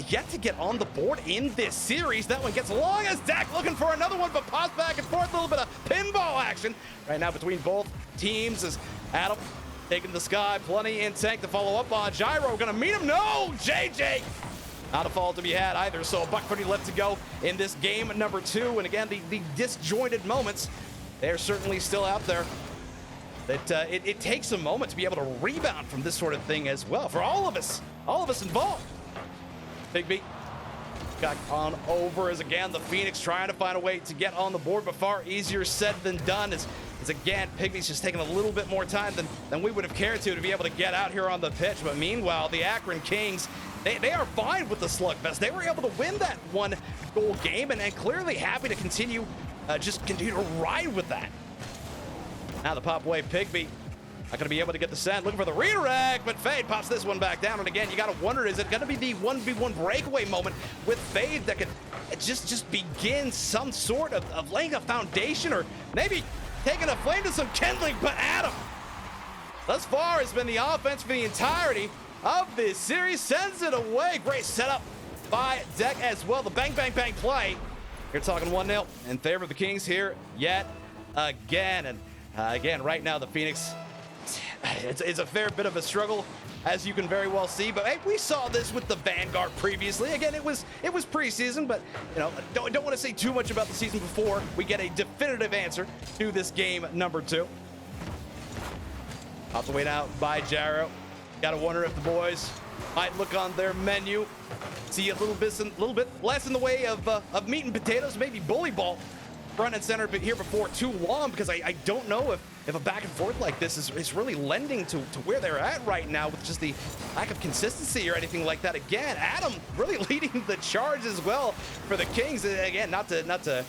Yet to get on the board in this series. That one gets long as Dak looking for another one, but pass back and forth. A little bit of pinball action right now between both teams as Adam taking the sky. Plenty in tank to follow up on. Gyro gonna meet him. No, JJ. Not a fall to be had either. So $1.30 left to go in this game number 2. And again, the disjointed moments, they're certainly still out there. It takes a moment to be able to rebound from this sort of thing as well for all of us involved. Big beat got on over as again the Phoenix trying to find a way to get on the board, but far easier said than done as again Pygmy's just taking a little bit more time than we would have cared to be able to get out here on the pitch. But meanwhile, the Akron Kings, they are fine with the slugfest. They were able to win that 1-goal game and clearly happy to continue to ride with that. Now the pop away, Pygmy not going to be able to get the send. Looking for the redirect, but Fade pops this one back down. And again, you got to wonder, is it going to be the 1v1 breakaway moment with Fade that could just begin some sort of laying a foundation, or maybe taking a flame to some kindling? But Adam, thus far, has been the offense for the entirety of this series. Sends it away. Great setup by Deck as well. The bang, bang, bang play. You're talking 1-0 in favor of the Kings here yet again. And again, right now, the Phoenix, it's a fair bit of a struggle, as you can very well see. But hey, we saw this with the Vanguard previously. Again, it was preseason, but you know, don't want to say too much about the season before we get a definitive answer to this game number 2. Off the way out by Gyro. Gotta wonder if the boys might look on their menu, see a little bit less in the way of meat and potatoes, maybe bully ball front and center here before too long, because I don't know if a back and forth like this is really lending to where they're at right now with just the lack of consistency or anything like that. Again, Adam really leading the charge as well for the Kings. Again, not to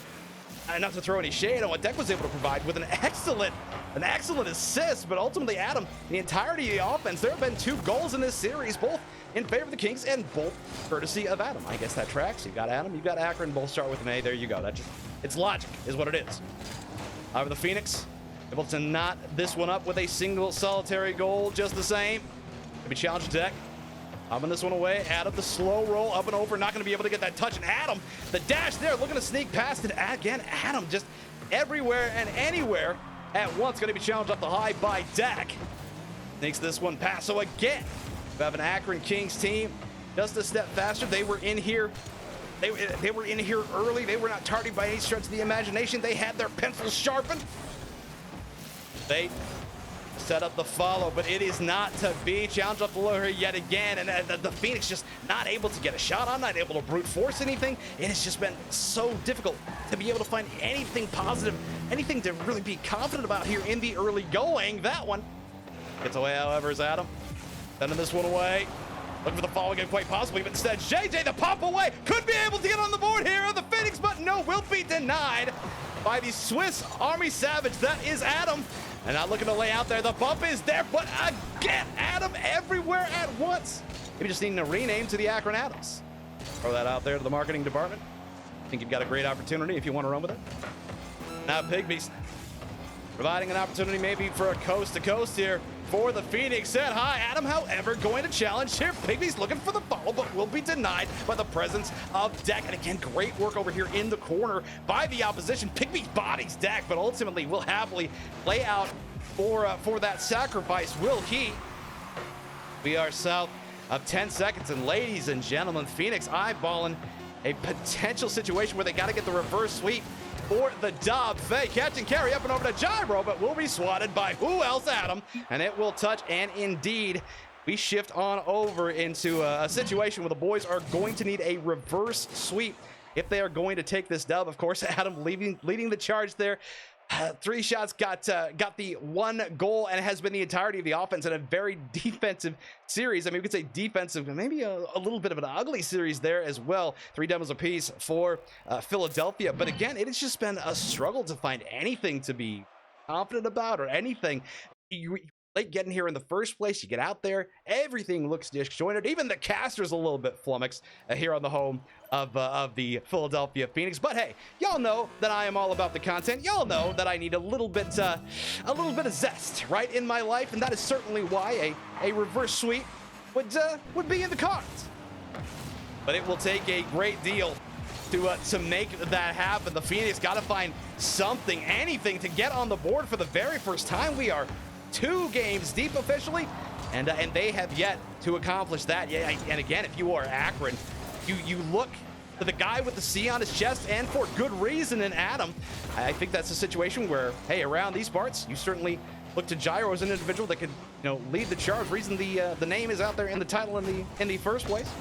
throw any shade on what Deck was able to provide with an excellent assist, but ultimately, Adam, the entirety of the offense, there have been 2 goals in this series, both in favor of the Kings and both courtesy of Adam. I guess that tracks. You've got Adam, you've got Akron, both start with an A. There you go. It's logic is what it is. However, the Phoenix able to knot this one up with a single solitary goal just the same. Maybe challenge Deck. Humming this one away. Adam, the slow roll up and over. Not going to be able to get that touch. And Adam, the dash there, looking to sneak past it. Again, Adam just everywhere and anywhere at once. Going to be challenged up the high by Deck. Sneaks this one past. So again, we have an Akron Kings team just a step faster. They were in here. They were in here early. They were not tardy by any stretch of the imagination. They had their pencils sharpened. They set up the follow, but it is not to be. Challenge up below her yet again, and the Phoenix just not able to get a shot on, not able to brute force anything. It has just been so difficult to be able to find anything positive, anything to really be confident about here in the early going. That one gets away, however, is Adam. Sending this one away. Looking for the fall again, quite possibly, but instead, JJ, the pop away, could be able to get on the board here on the Phoenix, but no, will be denied by the Swiss Army Savage. That is Adam. And not looking to lay out there. The bump is there, but again, Adam everywhere at once. Maybe just needing a rename to the Akron Adams. Throw that out there to the marketing department. I think you've got a great opportunity if you want to run with it. Now, Pigbeast providing an opportunity maybe for a coast-to-coast here for the Phoenix. Set high. Adam, however, going to challenge here. Pigbeast looking for the follow, but will be denied by the presence of Deck. And again, great work over here in the corner by the opposition. Pigbeast bodies Deck, but ultimately will happily lay out for that sacrifice. Will he? We are south of 10 seconds, and ladies and gentlemen, Phoenix eyeballing a potential situation where they got to get the reverse sweep for the dub. Faye catch and carry up and over to Gyro, but will be swatted by who else? Adam, and it will touch, and indeed we shift on over into a situation where the boys are going to need a reverse sweep if they are going to take this dub. Of course, Adam leading the charge there. 3 shots, got the 1 goal, and has been the entirety of the offense in a very defensive series. I mean, we could say defensive, maybe a little bit of an ugly series there as well. 3 demos apiece for Philadelphia. But again, it has just been a struggle to find anything to be confident about or anything. Late getting here in the first place, you get out there, everything looks disjointed. Even the caster's a little bit flummoxed here on the home of the Philadelphia Phoenix. But hey, y'all know that I am all about the content. Y'all know that I need a little bit of zest, right, in my life, and that is certainly why a reverse sweep would be in the cards. But it will take a great deal to make that happen. The Phoenix got to find something, anything, to get on the board for the very first time. We are 2 games deep officially, and they have yet to accomplish that. Yeah, and again, if you are Akron, you look to the guy with the C on his chest, and for good reason, in Adam. I think that's a situation where, hey, around these parts, you certainly look to Gyro as an individual that could, lead the charge. Reason the name is out there in the title in the first place.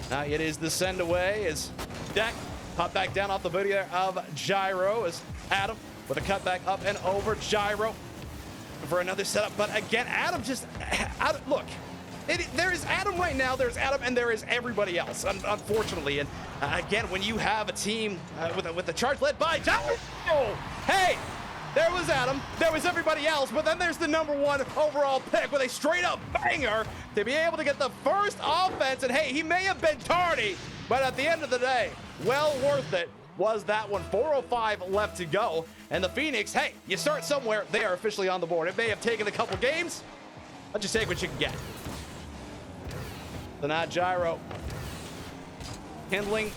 Now it is the send away as Deck pop back down off the video of Gyro as Adam with a cutback up and over. Gyro for another setup, but again, Adam just look. There is Adam right now, there's Adam, and there is everybody else, unfortunately. And again, when you have a team with a charge led by Gyro, hey, there was Adam, there was everybody else, but then there's the #1 overall pick with a straight up banger to be able to get the first offense. And hey, he may have been tardy, but at the end of the day, well worth it was that one. 4:05 left to go, and the Phoenix, hey, you start somewhere. They are officially on the board. It may have taken a couple games, but just take what you can get. So now Gyro kindling,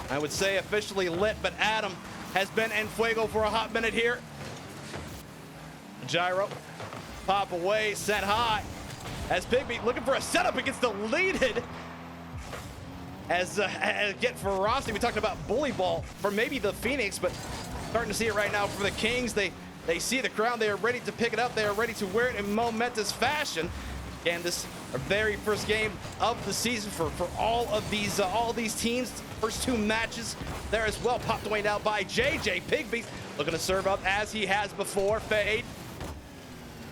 I would say officially lit, but Adam has been en fuego for a hot minute here. Gyro pop away, sent high as Pigbeast looking for a setup. It gets deleted as get ferocity. We talked about bully ball for maybe the Phoenix, but starting to see it right now for the Kings. They see the crown. They are ready to pick it up. They are ready to wear it in momentous fashion. Again, this our very first game of the season for all of these teams. First 2 matches there as well. Popped away now by JJ. Pigbeast looking to serve up as he has before. Fade.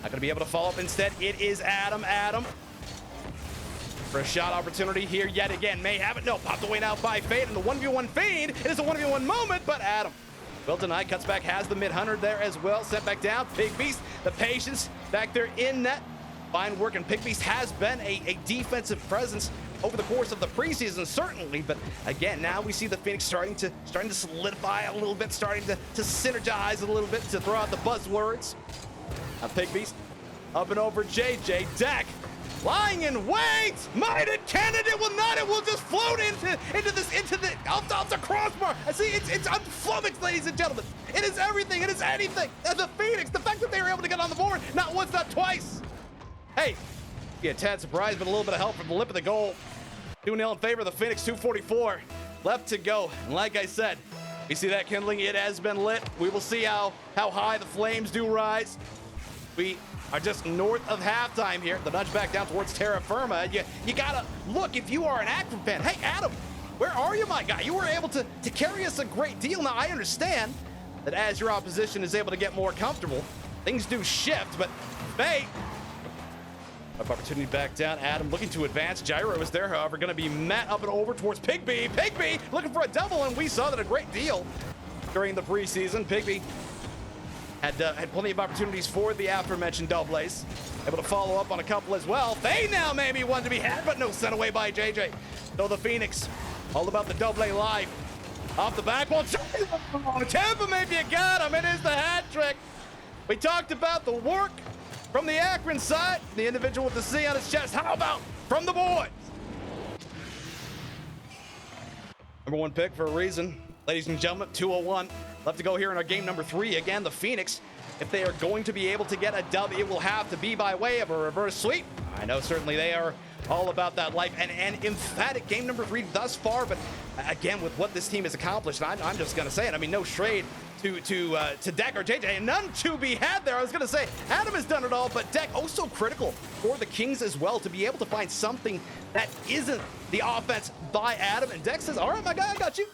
Not going to be able to follow up. Instead, it is Adam. Adam for a shot opportunity here yet again. May have it. No, popped away now by Fade. And the 1v1 Fade. It is a 1v1 moment, but Adam will deny. Cuts back, has the mid-100 there as well. Sent back down. Pigbeast, the patience back there in net. Fine work, and Pigbeast has been a defensive presence over the course of the preseason, certainly. But again, now we see the Phoenix starting to solidify a little bit, starting to synergize a little bit, to throw out the buzzwords. Now Pigbeast up and over JJ. Deck lying in wait. Might it, can it? It will not. It will just float into the off the crossbar. I see it's unflummoxed, ladies and gentlemen. It is everything. It is anything. And the Phoenix, the fact that they were able to get on the board, not once, not twice. Hey, be a tad surprised, but a little bit of help from the lip of the goal. 2-0 in favor of the Phoenix. 2:44 left to go. And like I said, we see that kindling. It has been lit. We will see how high the flames do rise. We are just north of halftime here. The nudge back down towards terra firma. You gotta look, if you are an Akron fan. Hey, Adam, where are you, my guy? You were able to carry us a great deal. Now, I understand that as your opposition is able to get more comfortable, things do shift, but Faye Opportunity back down. Adam looking to advance. Gyro is there, however, going to be met up and over towards Pigby. Pigby looking for a double, and we saw that a great deal during the preseason. Pigby had plenty of opportunities for the aforementioned doubles. Able to follow up on a couple as well. They now maybe one to be had, but no, sent away by JJ. So the Phoenix, all about the double A live. Off the back wall. Tampa, maybe you got him. It is the hat trick. We talked about the work from the Akron side, the individual with the C on his chest. How about from the boys? Number one pick for a reason. Ladies and gentlemen, 201. Left to go here in our game number 3. Again, the Phoenix, if they are going to be able to get a dub, it will have to be by way of a reverse sweep. I know certainly they are all about that life, and emphatic game number 3 thus far. But again, with what this team has accomplished, I'm just going to say it. I mean, no shade to Deck or JJ, and none to be had there. I was going to say Adam has done it all, but Deck also critical for the Kings as well to be able to find something that isn't the offense by Adam. And Deck says, all right, my guy, I got you.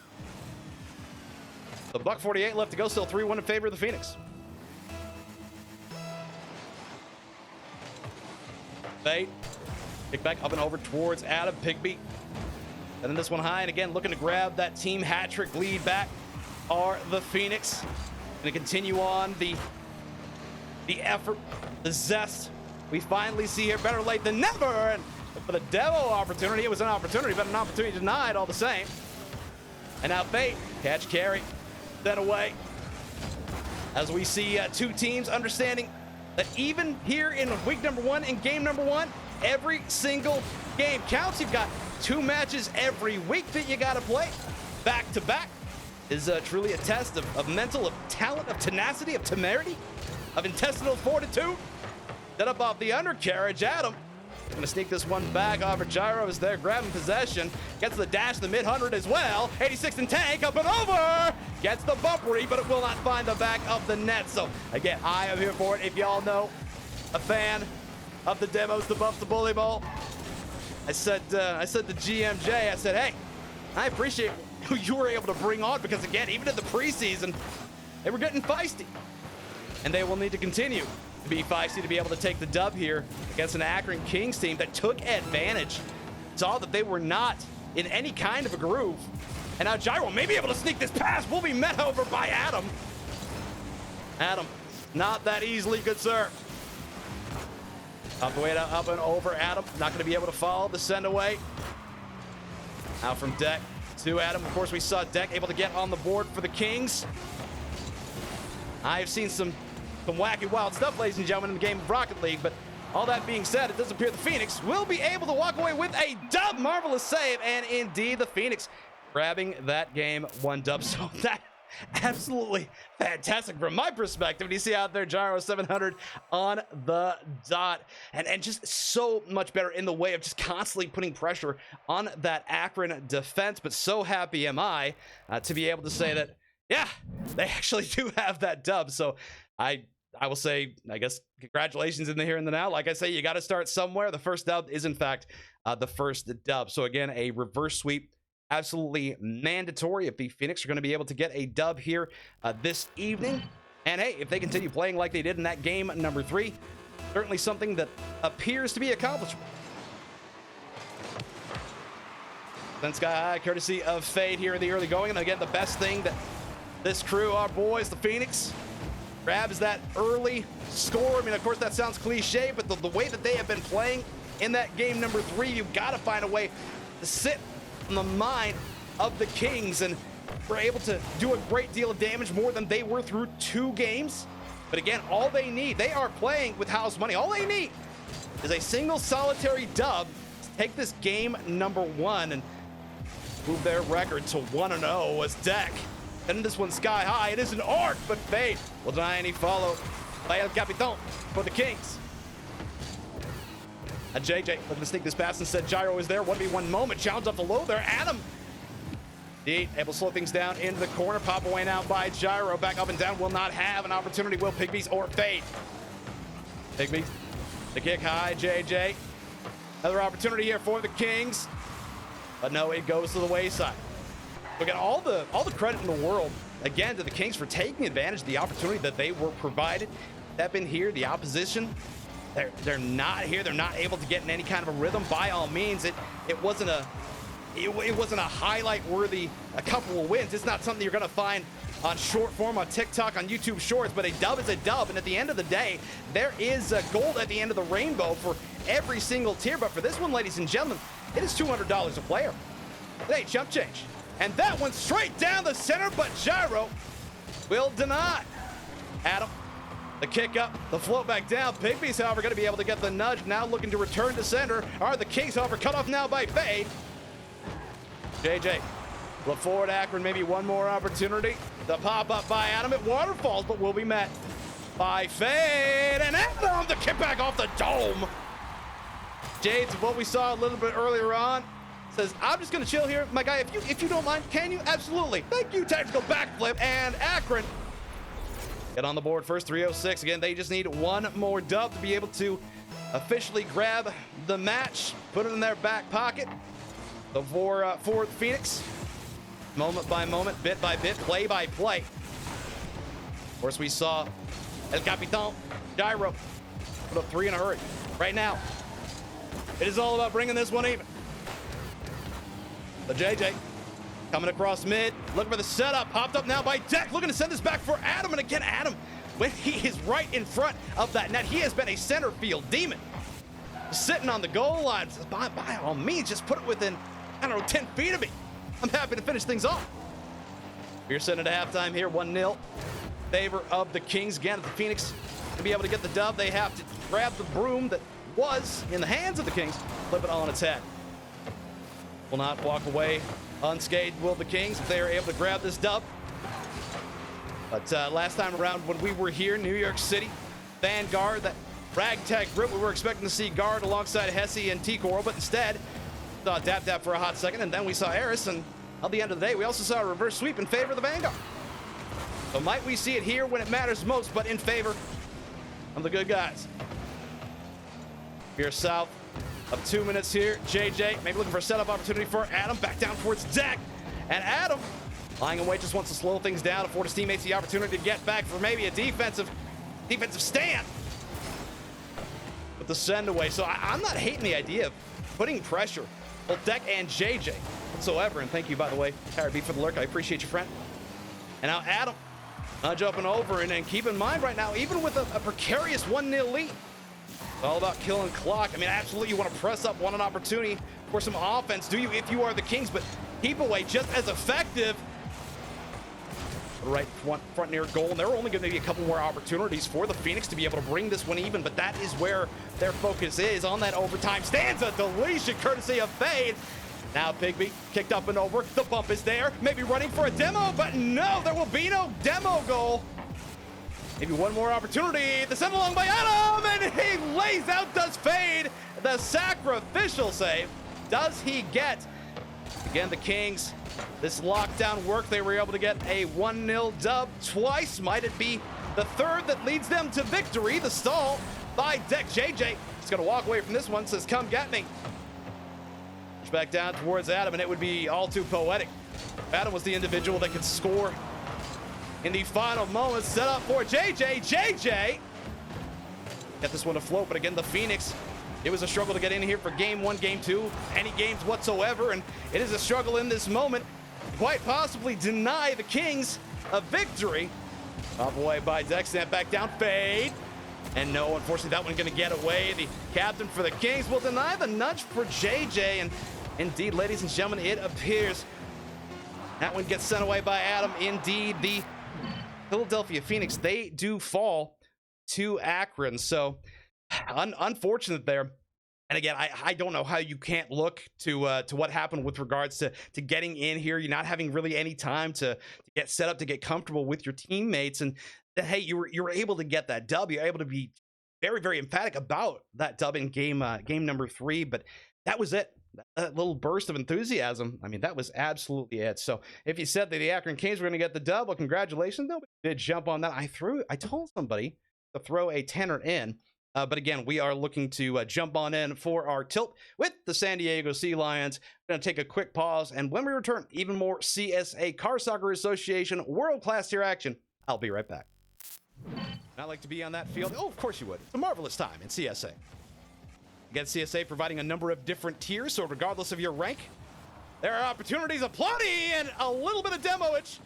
The buck 48 left to go, still 3-1 in favor of the Phoenix. Fade. Kick back up and over towards Adam. Pigby. And then this one high, and again, looking to grab that team hat trick lead back are the Phoenix. Going to continue on the effort, the zest. We finally see here, better late than never. And for the demo opportunity, it was an opportunity, but an opportunity denied all the same. And now Fate, catch, carry, then away. As we see two teams understanding that even here in week number 1, in game number 1, every single game counts. You've got 2 matches every week that you got to play back to back. Is truly a test of mental, of talent, of tenacity, of temerity, of intestinal fortitude. Set up off the undercarriage. Adam gonna sneak this one back. However, Gyro is there grabbing possession. Gets the dash, the mid-100 as well. 86 and tank, up and over. Gets the bumpery, but it will not find the back of the net. So again, I am here for it. If y'all know, a fan of the demos, the buffs, the bully bowl. I said to GMJ, I said, hey, I appreciate who you were able to bring on, because again, even in the preseason, they were getting feisty, and they will need to continue to be feisty to be able to take the dub here against an Akron Kings team that took advantage, saw that they were not in any kind of a groove, and now Gyro may be able to sneak this pass. Will be met over by Adam. Adam, not that easily, good sir. Up the way up and over. Adam not going to be able to follow the send away. Out from Deck to Adam. Of course, we saw Deck able to get on the board for the Kings. I have seen some wacky, wild stuff, ladies and gentlemen, in the game of Rocket League. But all that being said, it does appear the Phoenix will be able to walk away with a dub. Marvelous save, and indeed the Phoenix grabbing that game 1 dub. So that absolutely fantastic from my perspective. And you see out there Gyro 700 on the dot, and just so much better in the way of just constantly putting pressure on that Akron defense. But so happy am I to be able to say that, yeah, they actually do have that dub. So I will say, I guess, congratulations in the here and the now. Like I say, you got to start somewhere. The first dub is in fact the first dub. So again, a reverse sweep, absolutely mandatory if the Phoenix are going to be able to get a dub here this evening. And hey, if they continue playing like they did in that game number 3, certainly something that appears to be accomplished. Then Sky High, courtesy of Fade here in the early going. And again, the best thing that this crew, our boys, the Phoenix, grabs that early score. I mean, of course, that sounds cliche, but the way that they have been playing in that game number 3, you've got to find a way to sit on the mind of the Kings, and we're able to do a great deal of damage, more than they were through 2 games. But again, all they need, they are playing with house money. All they need is a single solitary dub to take this game number 1 and move their record to 1-0 as Deck. And this one Sky High. It is an arc, but Fade will deny any follow by El Capitan for the Kings. And JJ looking to sneak this pass, instead Gyro is there. 1v1 moment. Challenge up the low there. Adam able to slow things down into the corner. Pop away now by Gyro. Back up and down. Will not have an opportunity. Will Pigby's or Fade. Pigby. The kick high. JJ. Another opportunity here for the Kings. But no, it goes to the wayside. Look at all the credit in the world, again, to the Kings for taking advantage of the opportunity that they were provided. Step in here, the opposition they're not here. They're not able to get in any kind of a rhythm. By all means, it wasn't a highlight worthy a couple of wins. It's not something you're gonna find on short form on TikTok, on YouTube Shorts, but a dub is a dub. And at the end of the day, there is a gold at the end of the rainbow for every single tier. But for this one, ladies and gentlemen, it is $200 a player. It ain't chump change. And that one straight down the center, but Gyro will deny. Adam, the kick up, the float back down. Pigby's, however, going to be able to get the nudge. Now looking to return to center. Are the Kings, however, cut off now by Fade. JJ, look forward, Akron, maybe one more opportunity. The pop up by Adam at Waterfalls, but will be met by Fade. And Adam, the kick back off the dome. Jades, what we saw a little bit earlier on, says, I'm just going to chill here. My guy, if you don't mind, can you? Absolutely. Thank you, tactical backflip. And Akron get on the board first, 306. Again, they just need one more dub to be able to officially grab the match, put it in their back pocket. So for Phoenix, moment by moment, bit by bit, play by play. Of course, we saw El Capitan, Gyro, put up 3 in a hurry. Right now, it is all about bringing this one even. The JJ coming across mid, looking for the setup, popped up now by Deck, looking to send this back for Adam. And again, Adam, when he is right in front of that net, he has been a center field demon. Sitting on the goal line, says, by all means, just put it within, I don't know, 10 feet of me. I'm happy to finish things off. We're sitting at halftime here, 1-0. Favor of the Kings. Again, if the Phoenix to be able to get the dub, they have to grab the broom that was in the hands of the Kings, flip it on its head. Will not walk away unscathed, will the Kings, if they are able to grab this dub. But last time around when we were here, New York City, Vanguard, that ragtag group, we were expecting to see Guard alongside Hesse and T-Coral, but instead saw Dap Dap for a hot second, and then we saw Eris, and at the end of the day, we also saw a reverse sweep in favor of the Vanguard. So might we see it here when it matters most, but in favor of the good guys. Here south of 2 minutes here. JJ maybe looking for a setup opportunity for Adam. Back down towards Deck. And Adam, lying in wait, just wants to slow things down, afford his teammates the opportunity to get back for maybe a defensive stand. With the send away. So I'm not hating the idea of putting pressure both Deck and JJ whatsoever. And thank you, by the way, Harry B, for the lurk. I appreciate you, friend. And now Adam nudge up and over. And then keep in mind right now, even with a precarious 1-0 lead, it's all about killing clock. I mean, absolutely, you want to press up, want an opportunity for some offense, do you, if you are the Kings, but keep away just as effective. Right front near goal, and there are only going to be a couple more opportunities for the Phoenix to be able to bring this one even, but that is where their focus is, on that overtime. Stanza deletion courtesy of Fade. Now Pigby kicked up and over. The bump is there, maybe running for a demo, but no, there will be no demo goal. Maybe one more opportunity. The send along by Adam, and he lays out, does Fade the sacrificial save. Does he get, again, the Kings, this lockdown work? They were able to get a 1-0 dub twice. Might it be the third that leads them to victory? The stall by Deck. JJ is going to walk away from this one, says, come get me. Push back down towards Adam, and it would be all too poetic. Adam was the individual that could score in the final moments. Set up for JJ. JJ get this one to float, but again, the Phoenix, it was a struggle to get in here for game 1, game 2, any games whatsoever, and it is a struggle in this moment. Quite possibly deny the Kings a victory. Off away by Deck, snap back down, Fade. And no, unfortunately, that one going to get away. The captain for the Kings will deny the nudge for JJ, and indeed, ladies and gentlemen, it appears that one gets sent away by Adam. Indeed, the Philadelphia Phoenix, they do fall to Akron. So unfortunate there. And again, I don't know how you can't look to what happened with regards to getting in here. You're not having really any time to get set up, to get comfortable with your teammates. And that, hey, you were able to get that dub. You're able to be very, very emphatic about that dub in game number 3. But that was it. That little burst of enthusiasm, I mean, that was absolutely it. So if you said that the Akron Kings were going to get the dub, well, congratulations. Nobody did jump on that. I told somebody to throw a tenner in. But again, we are looking to jump on in for our tilt with the San Diego Sea Lions. We're going to take a quick pause, and when we return, even more CSA Car Soccer Association world-class tier action. I'll be right back. Not like to be on that field. Oh, of course you would. It's a marvelous time in CSA. Again, CSA providing a number of different tiers, so regardless of your rank, there are opportunities aplenty and a little bit of demo-age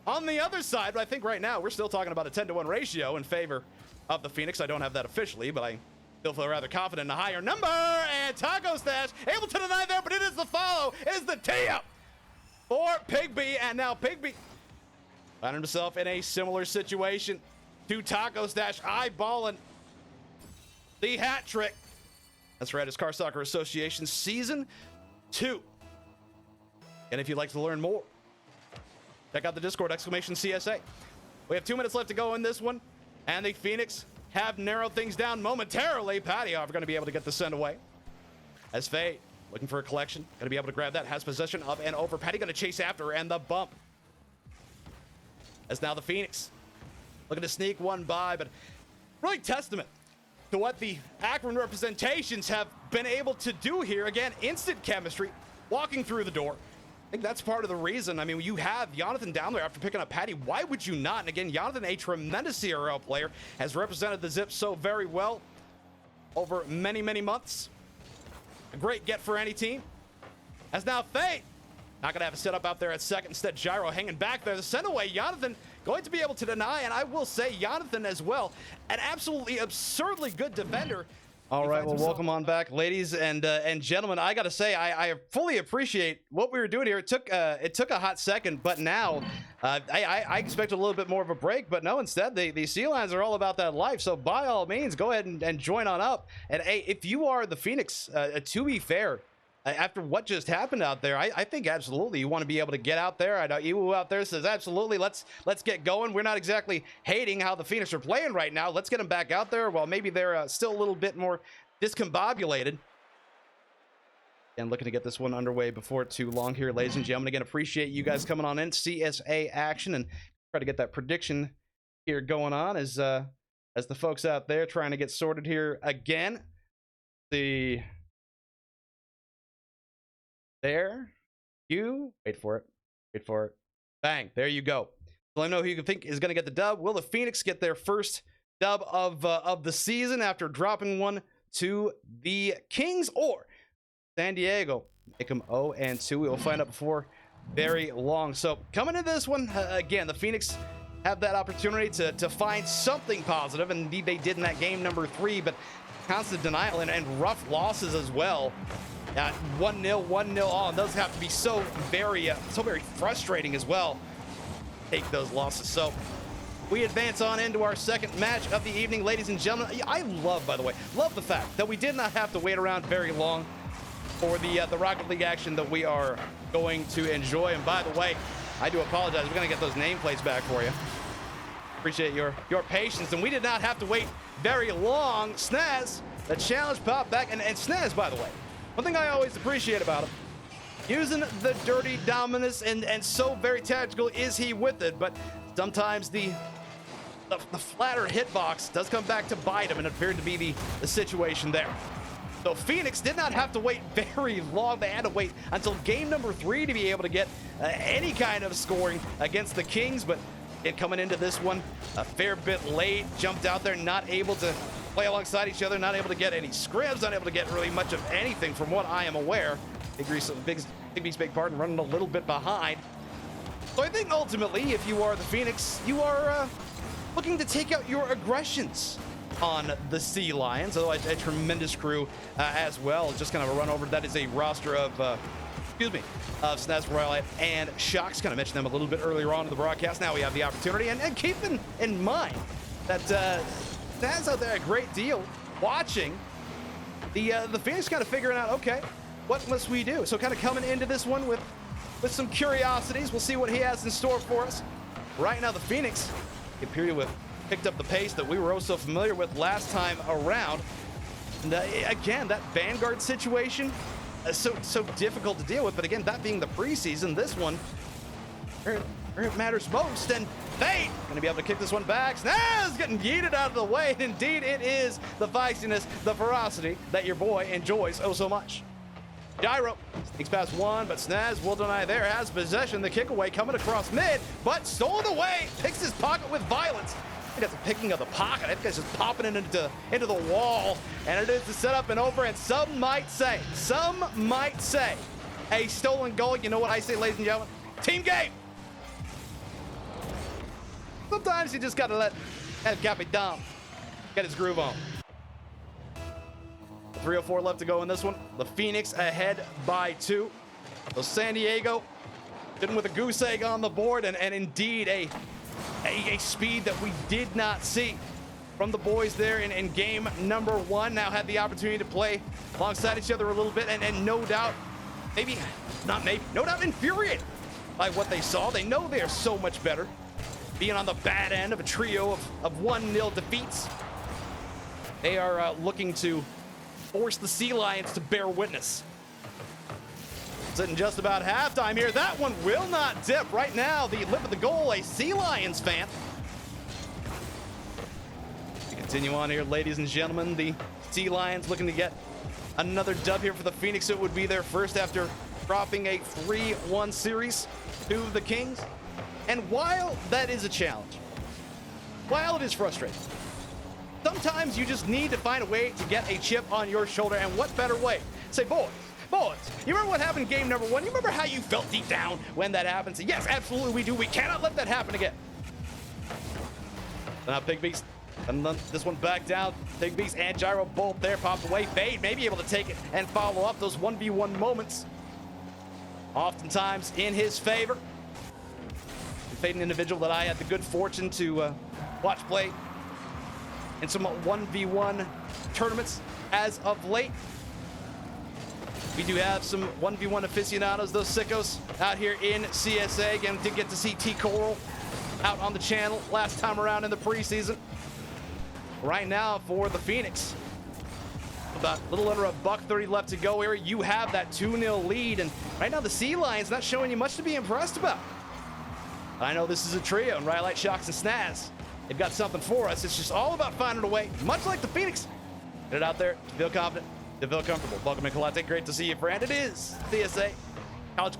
on the other side. But I think right now we're still talking about a 10-to-1 ratio in favor of the Phoenix. I don't have that officially, but I still feel rather confident in a higher number. And Taco Stash able to deny there, but it is the follow. It is the tee-up for Pigby, and now Pigby found himself in a similar situation to Taco Stash, eyeballing the hat trick. That's right, it's Car Soccer Association Season 2. And if you'd like to learn more, check out the Discord, !CSA. We have 2 minutes left to go in this one, and the Phoenix have narrowed things down momentarily. Patty are going to be able to get the send away. As Faye, looking for a collection, going to be able to grab that, has possession of and over. Patty going to chase after her, and the bump. As now the Phoenix looking to sneak one by, but really testament to what the Akron representations have been able to do here. Again, instant chemistry, walking through the door. I think that's part of the reason. I mean, you have Jonathan down there after picking up Patty. Why would you not? And again, Jonathan, a tremendous CRL player, has represented the Zip so very well over many, many months. A great get for any team. As now Faye, not going to have a setup out there at second. Instead, Gyro hanging back there. The send away, Jonathan going to be able to deny. And I will say, Jonathan as well, an absolutely absurdly good defender. All right, well, welcome on back, ladies and gentlemen. I got to say, I fully appreciate what we were doing here. It took a hot second, but now I expected a little bit more of a break, but no, instead, the Sea Lions are all about that life. So by all means, go ahead and join on up. And hey, if you are the Phoenix, to be fair, after what just happened out there, I think absolutely you want to be able to get out there. I know Iwu out there says absolutely, let's get going. We're not exactly hating how the Phoenix are playing right now. Let's get them back out there. Well, maybe they're still a little bit more discombobulated. And looking to get this one underway before too long here, ladies and gentlemen. Again, appreciate you guys coming on in CSA action and try to get that prediction here going on as the folks out there trying to get sorted here again. There you wait for it, bang, there you go. So let me know who you think is going to get the dub. Will the Phoenix get their first dub of the season after dropping one to the Kings, or San Diego make them 0-2? We will find out before very long. So coming into this one, again, the Phoenix have that opportunity to find something positive, and indeed they did in that game number 3, but constant denial and rough losses as well. 1-0, 1-0. Oh, and those have to be so very frustrating as well. Take those losses. So we advance on into our second match of the evening, ladies and gentlemen. I love, by the way, the fact that we did not have to wait around very long for the Rocket League action that we are going to enjoy. And by the way, I do apologize. We're going to get those nameplates back for you. Appreciate your patience. And we did not have to wait very long. Snaz, the challenge popped back. And Snaz, by the way, one thing I always appreciate about him, using the dirty dominance and so very tactical is he with it, but sometimes the flatter hitbox does come back to bite him, and it appeared to be the situation there. So Phoenix did not have to wait very long. They had to wait until game number 3 to be able to get any kind of scoring against the Kings, but coming into this one a fair bit late, jumped out there, not able to play alongside each other, not able to get any scrims, not able to get really much of anything from what I am aware. Bigby's big pardon, running a little bit behind. So I think ultimately, if you are the Phoenix, you are looking to take out your aggressions on the Sea Lions, although a tremendous crew as well. Just kind of a run over. That is a roster of Snaz Royale and Shocks. Kind of mentioned them a little bit earlier on in the broadcast. Now we have the opportunity, and keep in mind that Snaz out there a great deal watching the Phoenix, kind of figuring out, okay, what must we do? So kind of coming into this one with some curiosities. We'll see what he has in store for us. Right now, the Phoenix appear to have picked up the pace that we were also familiar with last time around. And again, that Vanguard situation, so difficult to deal with. But again, that being the preseason, this one, where it matters most. And Fate gonna be able to kick this one back. Snaz getting yeeted out of the way. And indeed, it is the feistiness, the ferocity that your boy enjoys oh so much. Gyro sneaks past one, but Snaz will deny there. Has possession. The kick away coming across mid, but stolen away. Picks his pocket with violence. I think that's a picking of the pocket. I think that's just popping it into the wall. And it is the setup and over. And some might say, a stolen goal. You know what I say, ladies and gentlemen? Team game. Sometimes you just got to let El Capitan get his groove on. 3:04 left to go in this one. The Phoenix ahead by 2. So San Diego sitting with a goose egg on the board, and indeed a speed that we did not see from the boys there in game number 1. Now had the opportunity to play alongside each other a little bit, and no doubt, no doubt infuriated by what they saw. They know they're so much better, being on the bad end of a trio of 1-0 defeats. They are looking to force the Sea Lions to bear witness. Sitting just about halftime here. That one will not dip. Right now, the lip of the goal, a Sea Lions fan. We continue on here, ladies and gentlemen. The Sea Lions looking to get another dub here for the Phoenix. It would be their first after dropping a 3-1 series to the Kings. And while that is a challenge, while it is frustrating, sometimes you just need to find a way to get a chip on your shoulder. And what better way? Say, boys, you remember what happened in game number 1? You remember how you felt deep down when that happened? Say, yes, absolutely we do. We cannot let that happen again. Now Big Beast, and this one back down. Big Beast and Gyro both there, popped away. Fade may be able to take it and follow up those 1v1 moments, oftentimes in his favor. Fade, an individual that I had the good fortune to watch play in some 1v1 tournaments as of late. We do have some 1v1 aficionados, those sickos, out here in CSA. Again, did get to see T Coral out on the channel last time around in the preseason. Right now for the Phoenix, about a little under $1:30 left to go here. You have that 2-0 lead, and right now the Sea Lions not showing you much to be impressed about. I know this is a trio, and Rhyolite, Shocks, and Snaz, they've got something for us. It's just all about finding a way, much like the Phoenix. Get it out there, feel confident, to feel comfortable. Welcome in, Colate. Great to see you, friend. It is CSA, college,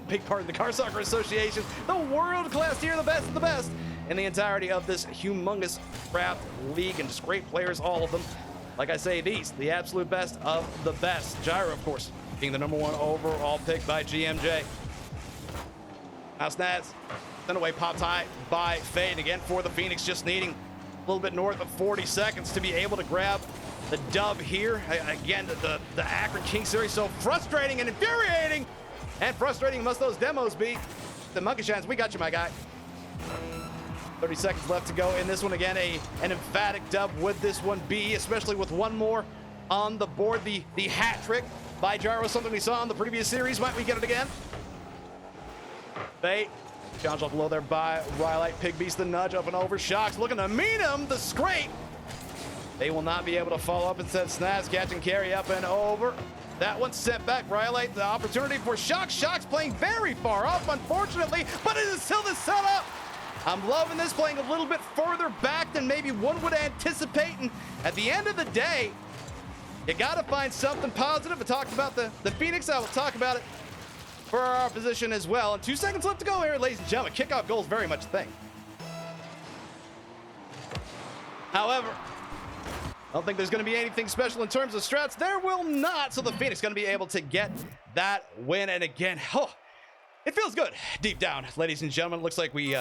big part of the Car Soccer Association, the world-class tier, the best of the best in the entirety of this humongous craft league, and just great players, all of them. Like I say, these, the absolute best of the best. Gyro, of course, being the #1 overall pick by GMJ. Now Snaz, sent away, popped high by Fade. Again for the Phoenix, just needing a little bit north of 40 seconds to be able to grab the dub here. Again, the Akron King series, so frustrating and infuriating. And frustrating must those demos be. The Monkey Shines, we got you, my guy. 30 seconds left to go in this one. Again, an emphatic dub would this one be, especially with one more on the board. The hat trick by Gyro, something we saw in the previous series. Might we get it again? Fade. Challenge off low there by Rhyolite. Pig Beast, the nudge up and over. Shocks looking to meet him. The scrape. They will not be able to follow up. Instead, Snaz catch and carry up and over. That one sent back. Rhyolite, the opportunity for Shocks. Shocks playing very far up, unfortunately, but it is still the setup. I'm loving this, playing a little bit further back than maybe one would anticipate. And at the end of the day, you got to find something positive. I talked about the Phoenix. I will talk about it for our opposition as well. And 2 seconds left to go here, ladies and gentlemen. Kickoff goal is very much a thing. However, I don't think there's going to be anything special in terms of strats. There will not. So the Phoenix going to be able to get that win. And again, it feels good deep down, ladies and gentlemen. Looks like we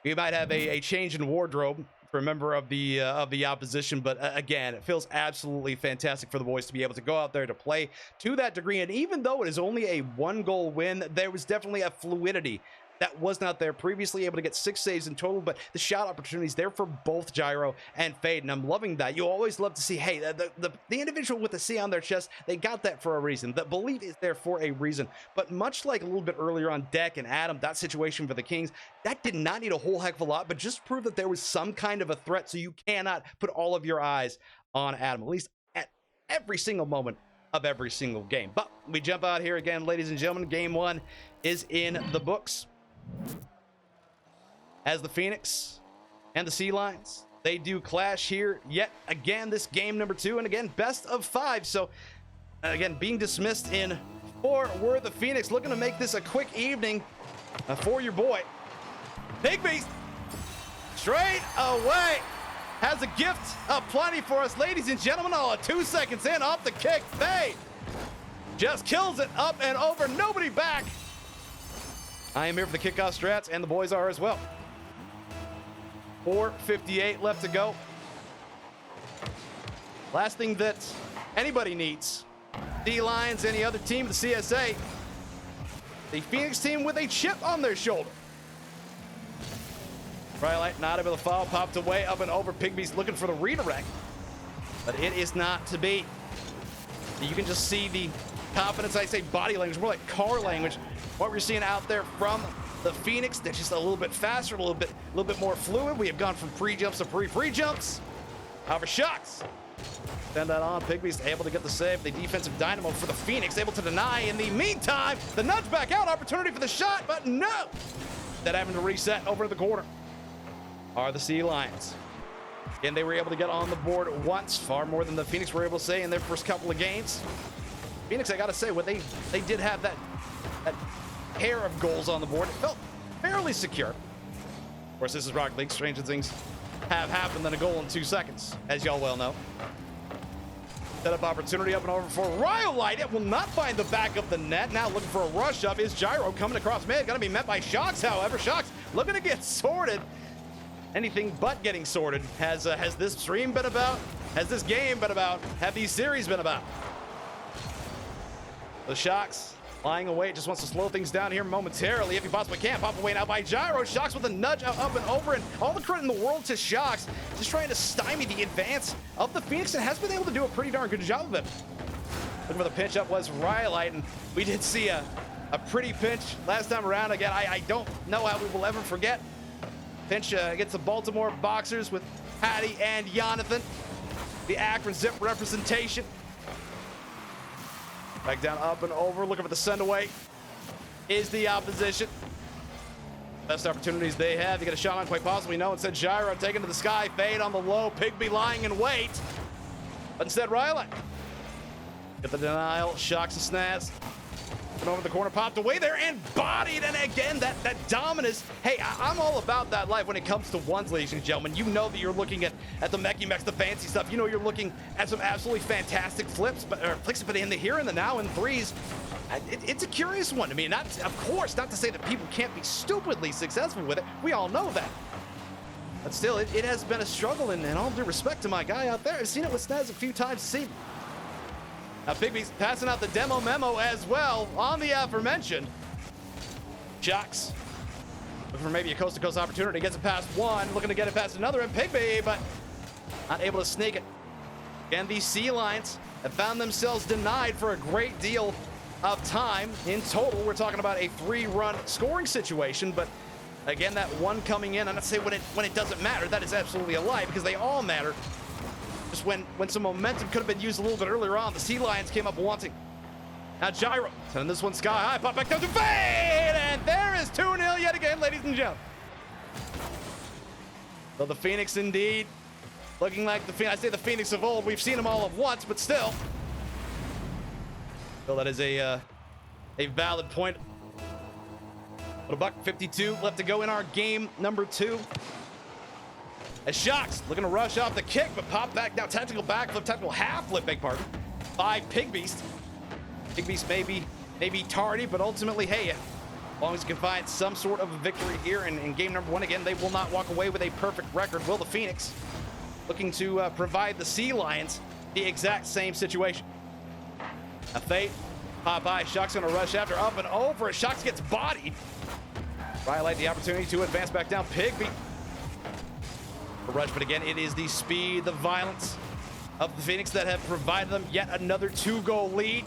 might have a change in wardrobe for a member of the opposition, but again, it feels absolutely fantastic for the boys to be able to go out there to play to that degree. And even though it is only a 1-goal win, there was definitely a fluidity that was not there previously, able to get 6 saves in total, but the shot opportunities there for both Gyro and Fade, and I'm loving that. You always love to see, hey, the individual with the C on their chest, they got that for a reason. The belief is there for a reason. But much like a little bit earlier on Deck and Adam, that situation for the Kings, that did not need a whole heck of a lot, but just prove that there was some kind of a threat, so you cannot put all of your eyes on Adam, at least at every single moment of every single game. But we jump out here again, ladies and gentlemen. Game 1 is in the books, as the Phoenix and the Sea Lions, they do clash here yet again. This game number 2, and again, best of 5. So Again, being dismissed in 4 were the Phoenix, looking to make this a quick evening for your boy. Big Beast, straight away, has a gift of plenty for us, ladies and gentlemen. All 2 seconds in, off the kick, Faye just kills it up and over, nobody back. I am here for the kickoff strats, and the boys are as well. 4:58 left to go. Last thing that anybody needs, D-Lions, any other team, the CSA, the Phoenix team with a chip on their shoulder. Twilight not able to foul, popped away, up and over. Pigbeast looking for the redirect, but it is not to be. You can just see the confidence, I say body language, more like car language. What we're seeing out there from the Phoenix, they're just a little bit faster, a little bit more fluid. We have gone from pre-jumps to pre-jumps. However, Shocks send that on. Pigbeast able to get the save. The defensive dynamo for the Phoenix able to deny. In the meantime, the nudge back out, opportunity for the shot, but no! That having to reset over to the corner are the Sea Lions. Again, they were able to get on the board once, far more than the Phoenix were able to say in their first couple of games. Phoenix, I gotta say, when they did have that pair of goals on the board, it felt fairly secure. Of course, this is Rocket League. Stranger things have happened than a goal in 2 seconds, as y'all well know. Set up opportunity up and over for Rhyolite. It will not find the back of the net. Now looking for a rush up is Gyro coming across mid. Gonna be met by Shocks, however. Shocks looking to get sorted. Anything but getting sorted. Has this stream been about? Has this game been about? Have these series been about? The Shocks lying away, just wants to slow things down here momentarily if he possibly can. Pop away now by Gyro. Shocks with a nudge up and over, and all the credit in the world to Shocks, just trying to stymie the advance of the Phoenix and has been able to do a pretty darn good job of it. Looking for the pinch up was Rhyolite, and we did see a pretty pinch last time around. Again, I don't know how we will ever forget. Pinch against the Baltimore Boxers with Patty and Jonathan. The Akron Zip representation. Back down, up and over, looking for the send away is the opposition. Best opportunities they have. You get a shot on, quite possibly no. Instead, Gyro taken to the sky, fade on the low, Pigby lying in wait. But instead, Riley get the denial, Shocks and Snaz. And over the corner, popped away there and bodied. And again, that dominance. Hey, I'm all about that life when it comes to ones, ladies and gentlemen. You know that you're looking at the Mechie Mechs, the fancy stuff. You know you're looking at some absolutely fantastic flips, but in the here and the now in threes. It's a curious one. I mean, of course, not to say that people can't be stupidly successful with it. We all know that. But still, it has been a struggle, and all due respect to my guy out there, I've seen it with Snaz a few times this evening. Now, Pigby's passing out the demo memo as well on the aforementioned. Shocks looking for maybe a coast-to-coast opportunity. Gets it past one, looking to get it past another, and Pigby, but not able to sneak it. Again, these Sea Lions have found themselves denied for a great deal of time. In total, we're talking about a 3-run scoring situation, but again, that one coming in, I'm not saying when it doesn't matter. That is absolutely a lie, because they all matter. Just when some momentum could have been used a little bit earlier on, the Sea Lions came up wanting. Now Gyro sending this one sky high, pop back down to fade, and there is 2-0 yet again, ladies and gentlemen. So the Phoenix indeed looking like the Phoenix. I say the Phoenix of old. We've seen them all at once, but still. So that is a valid point. But $1:52 left to go in our game number 2. As Shocks looking to rush off the kick, but pop back now. Tactical backflip, tactical half flip, beg pardon, by Pigbeast. Pigbeast may be tardy, but ultimately, hey, as long as you can find some sort of a victory here in game number 1, again, they will not walk away with a perfect record. Will the Phoenix, looking to provide the Sea Lions the exact same situation. A fate, Popeye, Shocks gonna rush after, up and over. Shocks gets bodied. Rhyolite the opportunity to advance back down. Pigby. A rush, but again, it is the speed, the violence of the Phoenix that have provided them yet another 2-goal lead.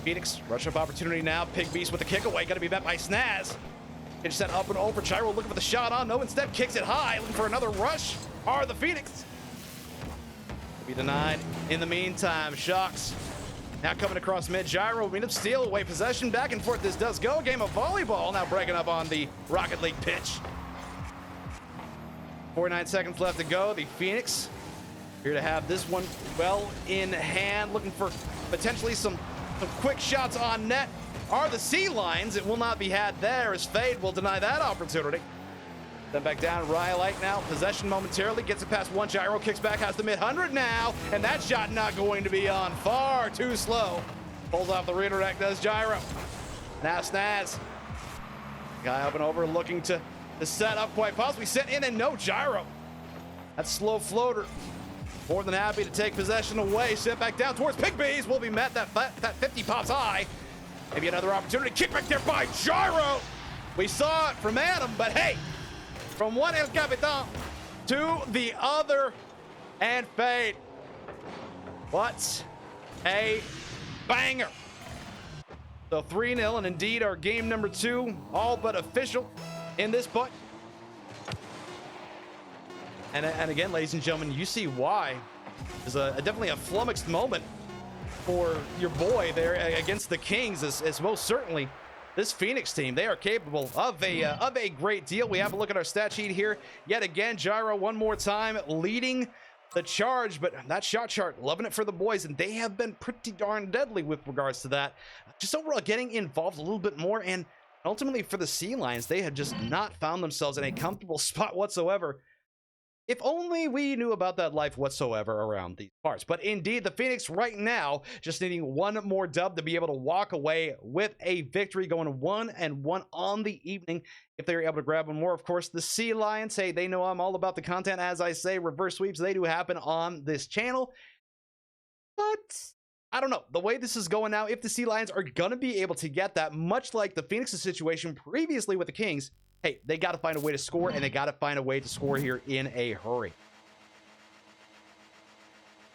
Phoenix, rush up opportunity now. Pigbeast with the kick away, gonna be met by Snaz. It's set up and over. Gyro looking for the shot on, no, instead kicks it high, looking for another rush. Are the Phoenix. Be denied. In the meantime, Shocks now coming across mid. Gyro, mean up, steal away, possession, back and forth this does go. A game of volleyball now breaking up on the Rocket League pitch. 49 seconds left to go. The Phoenix Here to have this one well in hand, looking for potentially some quick shots on net. Are the Sea Lions? It will not be had there, as Fade will deny that opportunity. Then back down, Rhyolite now. Possession momentarily, gets it past one. Gyro kicks back, has the mid-100 now. And that shot not going to be on, far too slow. Pulls off the redirect, does Gyro. Now Snaz. Guy up and over, looking to set up, quite possibly set in, and no Gyro. That slow floater, more than happy to take possession away. Sit back down towards Pigbees, will be met. That 50 pops high. Maybe another opportunity. Kick back there by Gyro. We saw it from Adam, but hey, from one El Capitan to the other, and Fade. What a banger. So 3-0, and indeed our game number 2, all but official in this point. And again, ladies and gentlemen, you see why. There's definitely a flummoxed moment for your boy there against the Kings, as most certainly this Phoenix team, they are capable of a great deal. We have a look at our stat sheet here. Yet again, Gyro one more time leading the charge, but that shot chart, loving it for the boys, and they have been pretty darn deadly with regards to that. Just overall getting involved a little bit more, and ultimately for the Sea Lions, they have just not found themselves in a comfortable spot whatsoever. If only we knew about that life whatsoever around these parts. But indeed, the Phoenix right now just needing one more dub to be able to walk away with a victory, going 1-1 on the evening. If they're able to grab one more, of course, the Sea Lions, hey, they know I'm all about the content. As I say, reverse sweeps, they do happen on this channel. But I don't know, the way this is going now, if the Sea Lions are going to be able to get that, much like the Phoenix's situation previously with the Kings, hey, they got to find a way to score, and they got to find a way to score here in a hurry.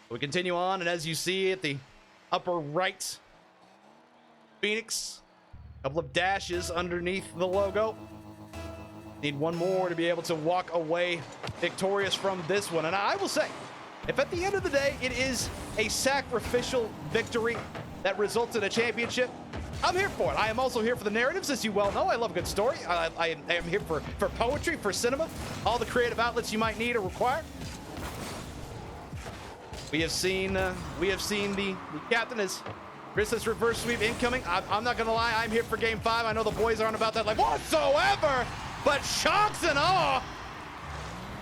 We continue on, and as you see at the upper right, Phoenix, a couple of dashes underneath the logo. Need one more to be able to walk away victorious from this one. And I will say, if at the end of the day it is a sacrificial victory that results in a championship, I'm here for it. I am also here for the narratives, as you well know. I love a good story. I am here for poetry, for cinema, all the creative outlets you might need or require. We have seen the captain as Chris's reverse sweep incoming. I'm not gonna lie, I'm here for game 5. I know the boys aren't about that like whatsoever, but shocks and awe.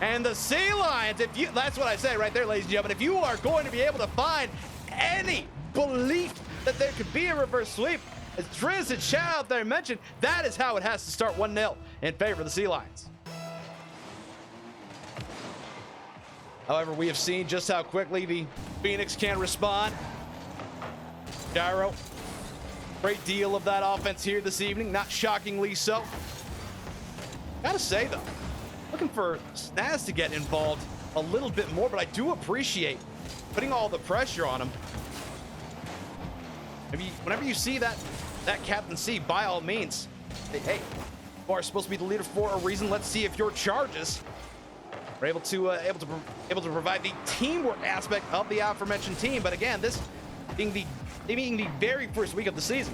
And the Sea Lions, that's what I say right there, ladies and gentlemen. If you are going to be able to find any belief that there could be a reverse sweep, as Driz and Chad out there mentioned, that is how it has to start 1-0 in favor of the Sea Lions. However, we have seen just how quickly the Phoenix can respond. Gyro, great deal of that offense here this evening, not shockingly so. Gotta say though, looking for Snaz to get involved a little bit more, but I do appreciate putting all the pressure on him. Maybe whenever you see that captaincy, by all means, hey, you are supposed to be the leader for a reason. Let's see if your charges are able to provide the teamwork aspect of the aforementioned team. But again, this being the very first week of the season,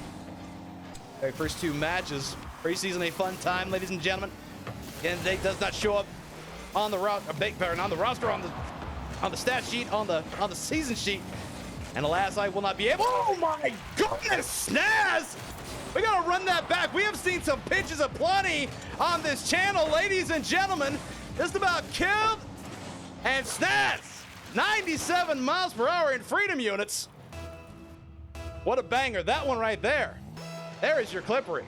very first 2 matches, preseason a fun time, ladies and gentlemen. Again, today does not show up on the roster, on the stat sheet, on the season sheet. And alas, I will not be able. Oh my goodness, Snaz! We gotta run that back. We have seen some pitches aplenty on this channel, ladies and gentlemen. Just about killed. And Snaz, 97 miles per hour in freedom units. What a banger. That one right there. There is your clippery.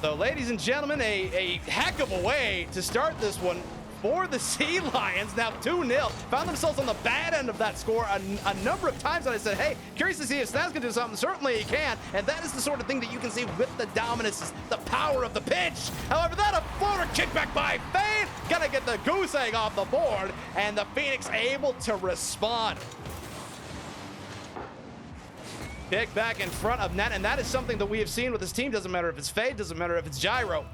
So, ladies and gentlemen, a heck of a way to start this one for the Sea Lions. Now 2-0. Found themselves on the bad end of that score a number of times, and I said, hey, curious to see if Snaz can do something. Certainly he can, and that is the sort of thing that you can see with the dominance, the power of the pitch. However, that a floater kickback by Fade. Gotta get the goose egg off the board, and the Phoenix able to respond. Kick back in front of net, and that is something that we have seen with this team. Doesn't matter if it's Fade, doesn't matter if it's Gyro.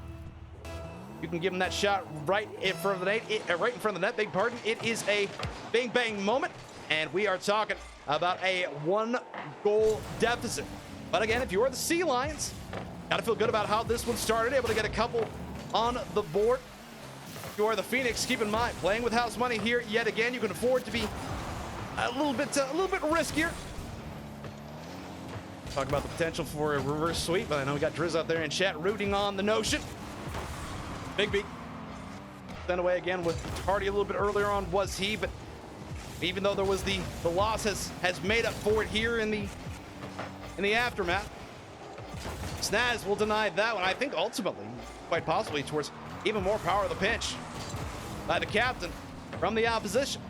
You can give him that shot right in front of the net, beg pardon. It is a bang bang moment, and we are talking about a 1-goal deficit. But again, if you are the Sea Lions, gotta feel good about how this one started, able to get a couple on the board. you are the Phoenix, keep in mind, playing with house money here yet again, you can afford to be a little bit riskier. Talk about the potential for a reverse sweep, but I know we got Driz out there in chat rooting on the notion. Big B sent away again with Hardy a little bit earlier on, was he, but even though there was the loss has made up for it here in the aftermath. Snaz will deny that one. I think ultimately, quite possibly, towards even more power of the pinch by the captain from the opposition.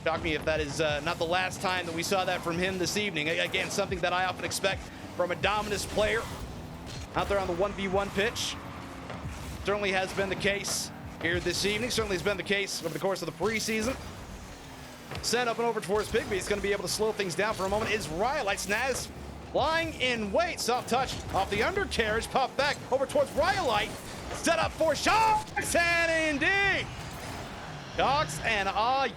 Shock me if that is not the last time that we saw that from him this evening. Again, something that I often expect from a Dominus player out there on the 1v1 pitch. Certainly has been the case here this evening. Certainly has been the case over the course of the preseason. Sent up and over towards Bigby. He's going to be able to slow things down for a moment. Is Rhyolite. Snaz lying in wait. Soft touch off the undercarriage. Pop back over towards Rhyolite. Set up for Shocks, and indeed, Shocks and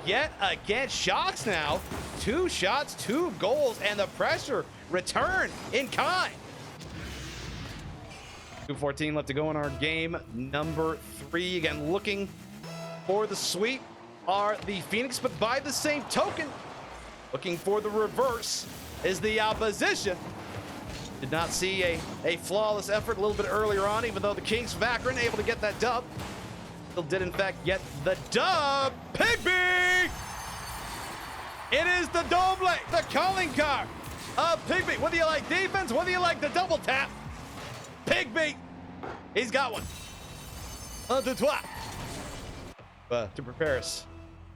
yet again, Shocks now. 2 shots, 2 goals, and the pressure return in kind. 2:14 left to go in our game number 3. Again, looking for the sweep are the Phoenix, but by the same token, looking for the reverse is the opposition. Did not see a flawless effort a little bit earlier on, even though the Kings of Akron able to get that dub. Still did, in fact, get the dub. Pigby! It is the doble, the calling card of Pigby. Whether you like defense, whether you like the double tap, Pigby, he's got one. 1, 2, 3. To prepare us,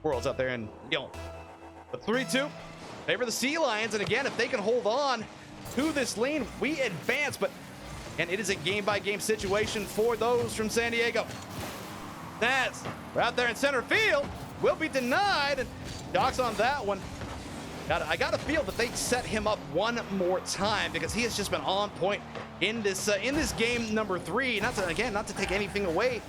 worlds out there in Lyon. But 3-2, favor the Sea Lions, and again, if they can hold on to this lead, we advance. And it is a game-by-game situation for those from San Diego. Naz, we're out there in center field, will be denied, and Doc's on that one. I got to feel that they set him up one more time, because he has just been on point in this game number 3. Not to take anything away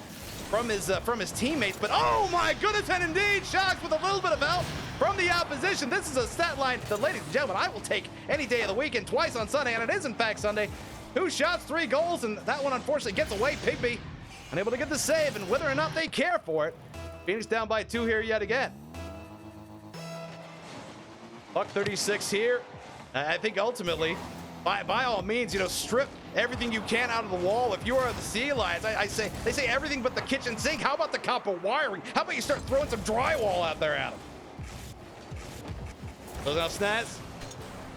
from his teammates, but oh my goodness, and indeed, Shocks with a little bit of help from the opposition. This is a stat line that, ladies and gentlemen, I will take any day of the weekend, twice on Sunday, and it is in fact Sunday. 2 shots, 3 goals, and that one unfortunately gets away. Pigby unable to get the save, and whether or not they care for it, Phoenix down by 2 here yet again. Buck 36 here. I think ultimately, by all means, strip everything you can out of the wall. If you are the Sea Lions, they say everything but the kitchen sink. How about the copper wiring? How about you start throwing some drywall out there at them? So now Snaz,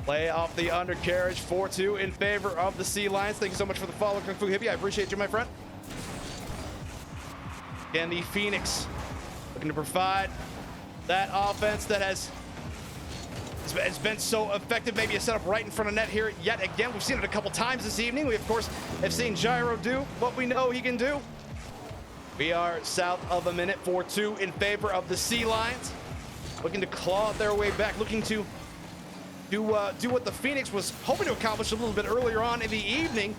play off the undercarriage, 4-2 in favor of the Sea Lions. Thank you so much for the follow, Kung Fu Hippie. I appreciate you, my friend. And the Phoenix looking to provide that offense that has been so effective. Maybe a setup right in front of net here yet again. We've seen it a couple times this evening. We, of course, have seen Gyro do what we know he can do. We are south of a minute, 4-2 in favor of the Sea Lions. Looking to claw their way back, looking to do what the Phoenix was hoping to accomplish a little bit earlier on in the evening.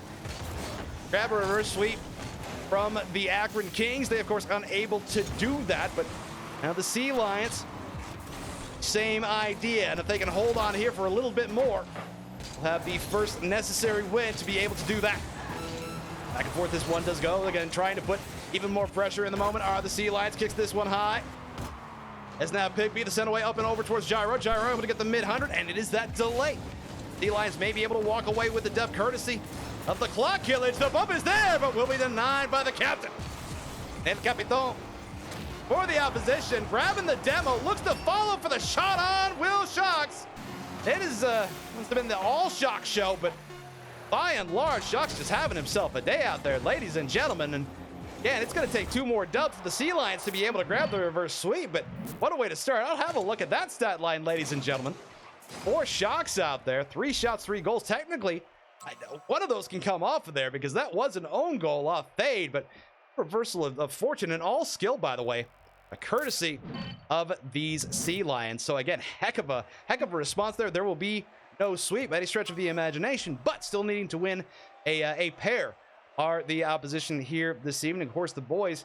Grab a reverse sweep from the Akron Kings. They, of course, unable to do that, but now the Sea Lions, same idea, and if they can hold on here for a little bit more, we'll have the first necessary win to be able to do that. Back and forth this one does go. Again, trying to put even more pressure in the moment are the Sea Lions. Kicks this one high. As now Pigby, the center way up and over towards Gyro. Gyro able to get the mid-100, and it is that delay. Sea Lions may be able to walk away with the dub courtesy of the clock killage. The bump is there, but will be denied by the captain. El Capitan for the opposition, grabbing the demo, looks to follow for the shot on Will Shocks. It is must have been the all Shocks show, but by and large, Shocks just having himself a day out there, ladies and gentlemen. And yeah, it's going to take 2 more dubs for the Sea Lions to be able to grab the reverse sweep, but what a way to start. I'll have a look at that stat line, ladies and gentlemen. 4 Shocks out there, 3 shots, 3 goals. Technically, one of those can come off of there because that was an own goal off fade, but reversal of fortune and all skill, by the way, a courtesy of these Sea Lions. So again, heck of a response there. There will be no sweep by any stretch of the imagination, but still needing to win a pair are the opposition here this evening. Of course, the boys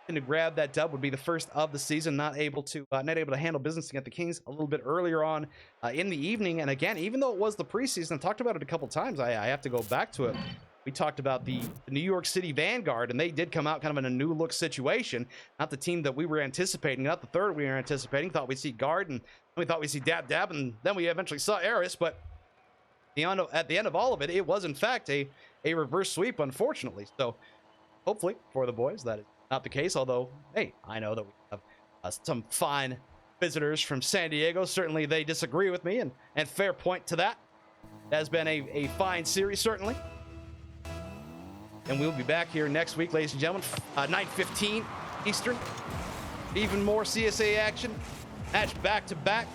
to grab that dub would be the first of the season. Not able to handle business against the Kings a little bit earlier on in the evening. And again, even though it was the preseason, I talked about it a couple times, I have to go back to it. we talked about the New York City Vanguard, and they did come out kind of in a new look situation. Not the team that we were anticipating, not the third we were anticipating. Thought we'd see Guard, and we thought we'd see Dab Dab, and then we eventually saw Eris, but at the end of all of it, it was in fact a reverse sweep, unfortunately. So hopefully for the boys, that is not the case, although, hey, I know that we have some fine visitors from San Diego. Certainly they disagree with me, and fair point to that. It has been a fine series, certainly. And we'll be back here next week, ladies and gentlemen, 9:15 Eastern. Even more CSA action. Match back to back.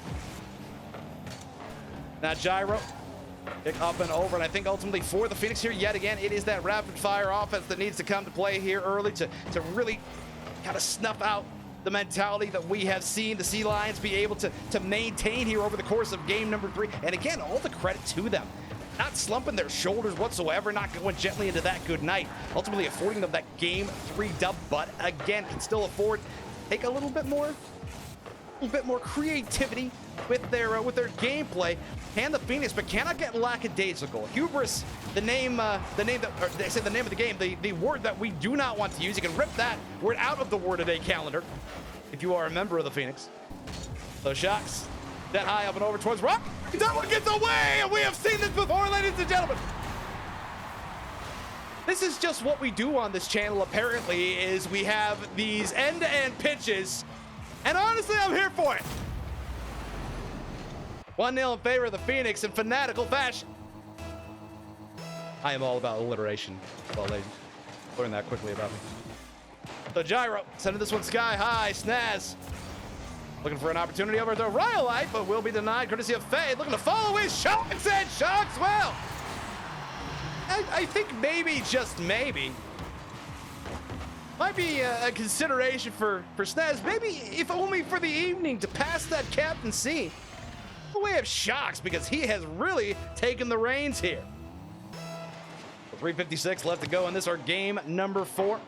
Now Gyro, pick up and over, and I think ultimately for the Phoenix here, yet again, it is that rapid-fire offense that needs to come to play here early to really kind of snuff out the mentality that we have seen the Sea Lions be able to maintain here over the course of game number 3. And again, all the credit to them. Not slumping their shoulders whatsoever, not going gently into that good night, ultimately affording them that game 3 dub, but again, can still afford take a little bit more creativity with their gameplay. Can the Phoenix, but cannot get lackadaisical. Hubris, the name of the game, the word that we do not want to use. You can rip that word out of the word of day calendar if you are a member of the Phoenix. So Shocks, that high up and over towards Rock. That one gets away, and we have seen this before, ladies and gentlemen. This is just what we do on this channel, apparently, is we have these end-to-end pitches, and honestly, I'm here for it. 1-0 in favor of the Phoenix in fanatical fashion. I am all about alliteration. Well, ladies, learn that quickly about me. So Gyro, sending this one sky high. Snaz, looking for an opportunity over to Rhyolite, but will be denied courtesy of Fade. Looking to follow his Shocks, and Shocks well. I think maybe, just maybe, might be a consideration for Snaz. Maybe, if only for the evening, to pass that captaincy the way of Shocks, because he has really taken the reins here. 3:56 left to go in this, our game number 4.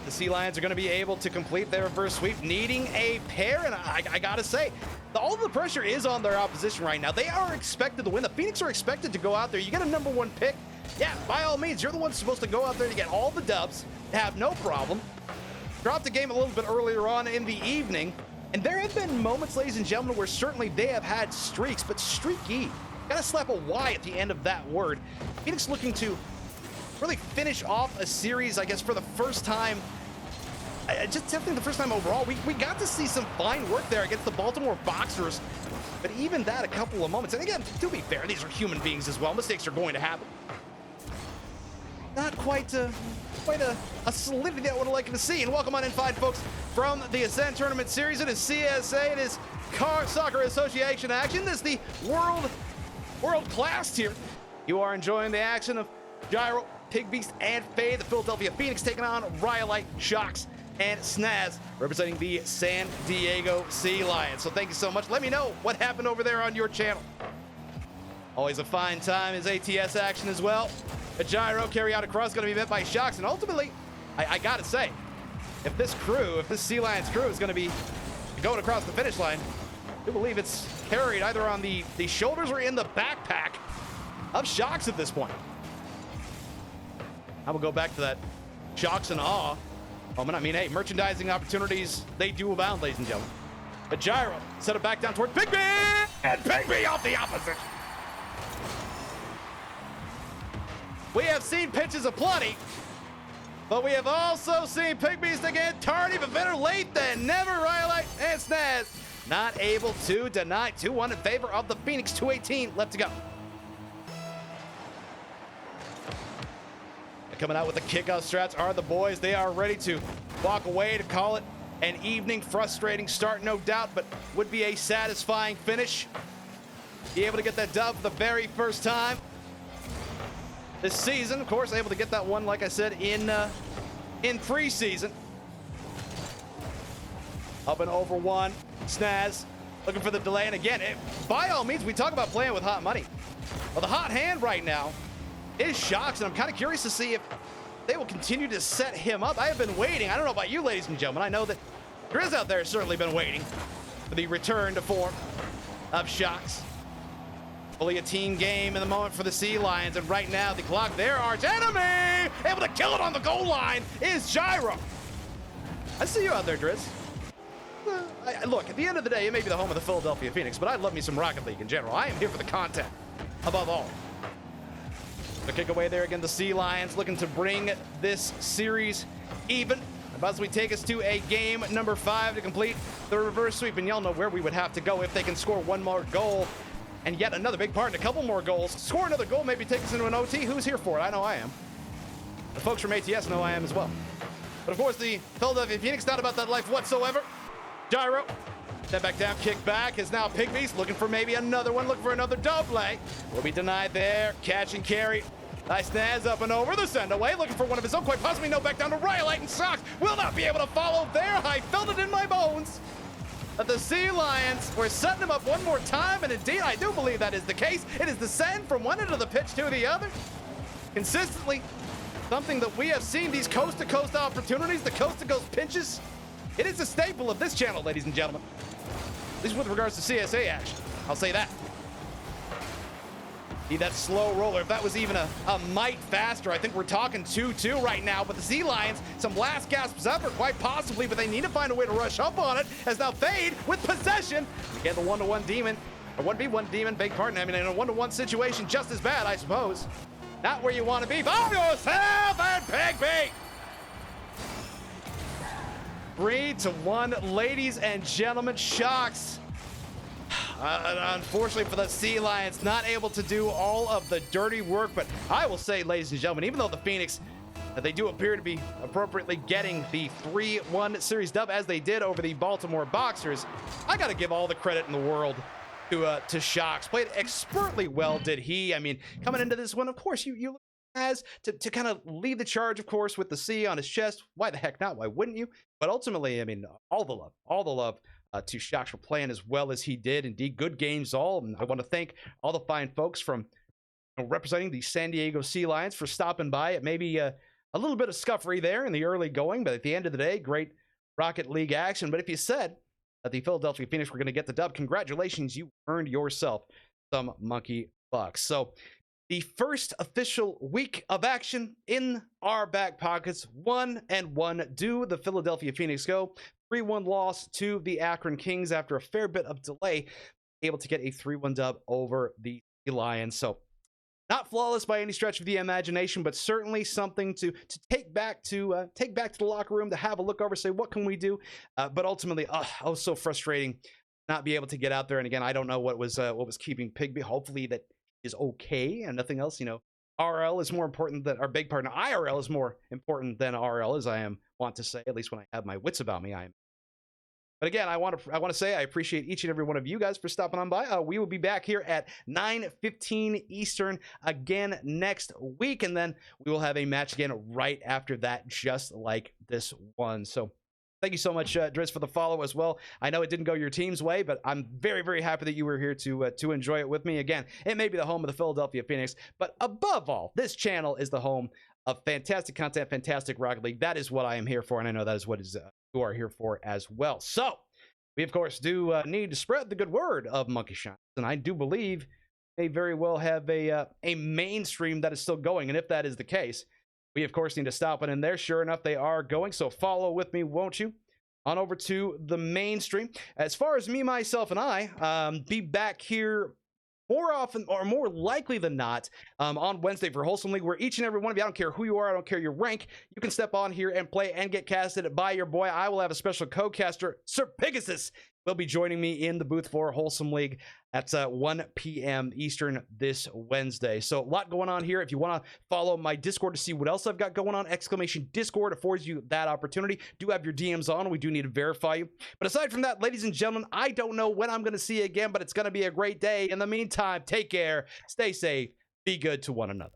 The Sea Lions are going to be able to complete their reverse sweep, needing a pair, and I gotta say, all the pressure is on their opposition right now. They are expected to win. The Phoenix are expected to go out there. You get a number 1 pick. Yeah, by all means, you're the one supposed to go out there to get all the dubs, have no problem. Dropped the game a little bit earlier on in the evening, and there have been moments, ladies and gentlemen, where certainly they have had streaks, but streaky. Gotta slap a Y at the end of that word. Phoenix looking to really finish off a series, I guess, for the first time. Just definitely the first time overall. We got to see some fine work there against the Baltimore Boxers, but even that, a couple of moments. And again, to be fair, these are human beings as well. Mistakes are going to happen. Not quite a solidity that I would have liked to see. And welcome on in, fine folks, from the Ascent Tournament Series. It is CSA, it is Car Soccer Association action. This is the world class tier. You are enjoying the action of Gyro, Pig Beast, and Fade. The Philadelphia Phoenix taking on Rhyolite, Shocks, and Snaz, representing the San Diego Sea Lions. So thank you so much. Let me know what happened over there on your channel. Always a fine time is ATS action as well. A Gyro carry out across going to be met by Shocks, and ultimately, I gotta say, if this Sea Lions crew is going to be going across the finish line, I do believe it's carried either on the shoulders or in the backpack of Shocks at this point. I will go back to that Shocks and awe moment. I mean, hey, merchandising opportunities, they do abound, ladies and gentlemen. But Gyro set it back down toward Big B, and Big B off the opposite. We have seen pitches aplenty, but we have also seen Pig Beast again, tardy but better late than never. Rhyolite and Snaz not able to deny. 2-1 in favor of the Phoenix. 2:18 left to go. Coming out with the kickoff strats are the boys. They are ready to walk away to call it an evening. Frustrating start, no doubt, but would be a satisfying finish. Be able to get that dub for the very first time this season. Of course, able to get that one, like I said, in preseason. Up and over one. Snaz looking for the delay. And again, by all means, we talk about playing with hot money. Well, the hot hand right now is Shocks, and I'm kind of curious to see if they will continue to set him up. I have been waiting. I don't know about you, ladies and gentlemen. I know that Grizz out there has certainly been waiting for the return to form of Shocks. Fully a team game in the moment for the Sea Lions, and right now the clock, their arch enemy, able to kill it on the goal line, is Gyro. I see you out there, Driz. Look, at the end of the day, it may be the home of the Philadelphia Phoenix, but I love me some Rocket League in general. I am here for the content, above all. The kick away there again, the Sea Lions looking to bring this series even. As we take us to a game number 5 to complete the reverse sweep, and y'all know where we would have to go if they can score one more goal. And yet another big part and a couple more goals. Score another goal, maybe take us into an OT. Who's here for it? I know I am. The folks from ATS know I am as well. But of course, the Philadelphia Phoenix, not about that life whatsoever. Gyro, step back down, kick back, is now Pygmies looking for maybe another one, looking for another double. Will be denied there. Catch and carry. Nice snaz up and over the send away, looking for one of his own, quite possibly no, back down to Rhyolite, and Sox will not be able to follow there. I felt it in my bones that the Sea Lions were setting him up one more time, and indeed I do believe that is the case. It is the send from one end of the pitch to the other. Consistently, something that we have seen, these coast-to-coast opportunities, the coast-to-coast pinches. It is a staple of this channel, ladies and gentlemen. At least with regards to CSA action, I'll say that. Need that slow roller. If that was even a mite faster, I think we're talking 2-2 right now. But the Sea Lions, some last gasps effort, quite possibly, but they need to find a way to rush up on it. As now Fade with possession. Again, the 1-to-1 demon, or 1v1 demon, beg pardon. I mean, in a 1-to-1 situation, just as bad, I suppose. Not where you want to be. Find yourself and Pygmy. 3-1, ladies and gentlemen. Shocks. Unfortunately for the Sea Lions, not able to do all of the dirty work, but I will say, ladies and gentlemen, even though the Phoenix, they do appear to be appropriately getting the 3-1 series dub as they did over the Baltimore Boxers, I got to give all the credit in the world to Shocks. Played expertly well, did he? I mean, coming into this one, of course, you look as to kind of lead the charge, of course, with the C on his chest. Why the heck not? Why wouldn't you? But ultimately, I mean, all the love to Shocks for playing as well as he did. Indeed, good games all. And I want to thank all the fine folks from representing the San Diego Sea Lions for stopping by. It may be a little bit of scuffery there in the early going, but at the end of the day, great Rocket League action. But if you said that the Philadelphia Phoenix were going to get the dub, congratulations, you earned yourself some monkey bucks. So the first official week of action in our back pockets, 1-1 do the Philadelphia Phoenix go. 3-1 loss to the Akron Kings after a fair bit of delay, able to get a 3-1 dub over the Lions. So not flawless by any stretch of the imagination, but certainly something to take back to the locker room, to have a look over, say, what can we do? But ultimately, oh, so frustrating not be able to get out there. And again, I don't know what was keeping Pygmy. Hopefully that is okay and nothing else. You know, RL is more important than our big partner. IRL is more important than RL, as I want to say, at least when I have my wits about me. I am. But again, I want to say I appreciate each and every one of you guys for stopping on by. We will be back here at 9:15 Eastern again next week, and then we will have a match again right after that, just like this one. So thank you so much, Driz, for the follow as well. I know it didn't go your team's way, but I'm very, very happy that you were here to enjoy it with me. Again, it may be the home of the Philadelphia Phoenix, but above all, this channel is the home of fantastic content, fantastic Rocket League. That is what I am here for, and I know that is what you are here for as well. So we, of course, do need to spread the good word of Monkey Shines, and I do believe they very well have a mainstream that is still going, and if that is the case, we, of course, need to stop it in there. Sure enough, they are going, so follow with me, won't you? On over to the mainstream. As far as me, myself, and I, be back here more often, or more likely than not, on Wednesday for Wholesome League, where each and every one of you, I don't care who you are, I don't care your rank, you can step on here and play and get casted by your boy. I will have a special co-caster, Sir Pegasus, will be joining me in the booth for Wholesome League at 1 p.m. Eastern this Wednesday. So a lot going on here. If you want to follow my Discord to see what else I've got going on, !Discord affords you that opportunity. Do have your DMs on. We do need to verify you. But aside from that, ladies and gentlemen, I don't know when I'm going to see you again, but it's going to be a great day. In the meantime, take care, stay safe, be good to one another.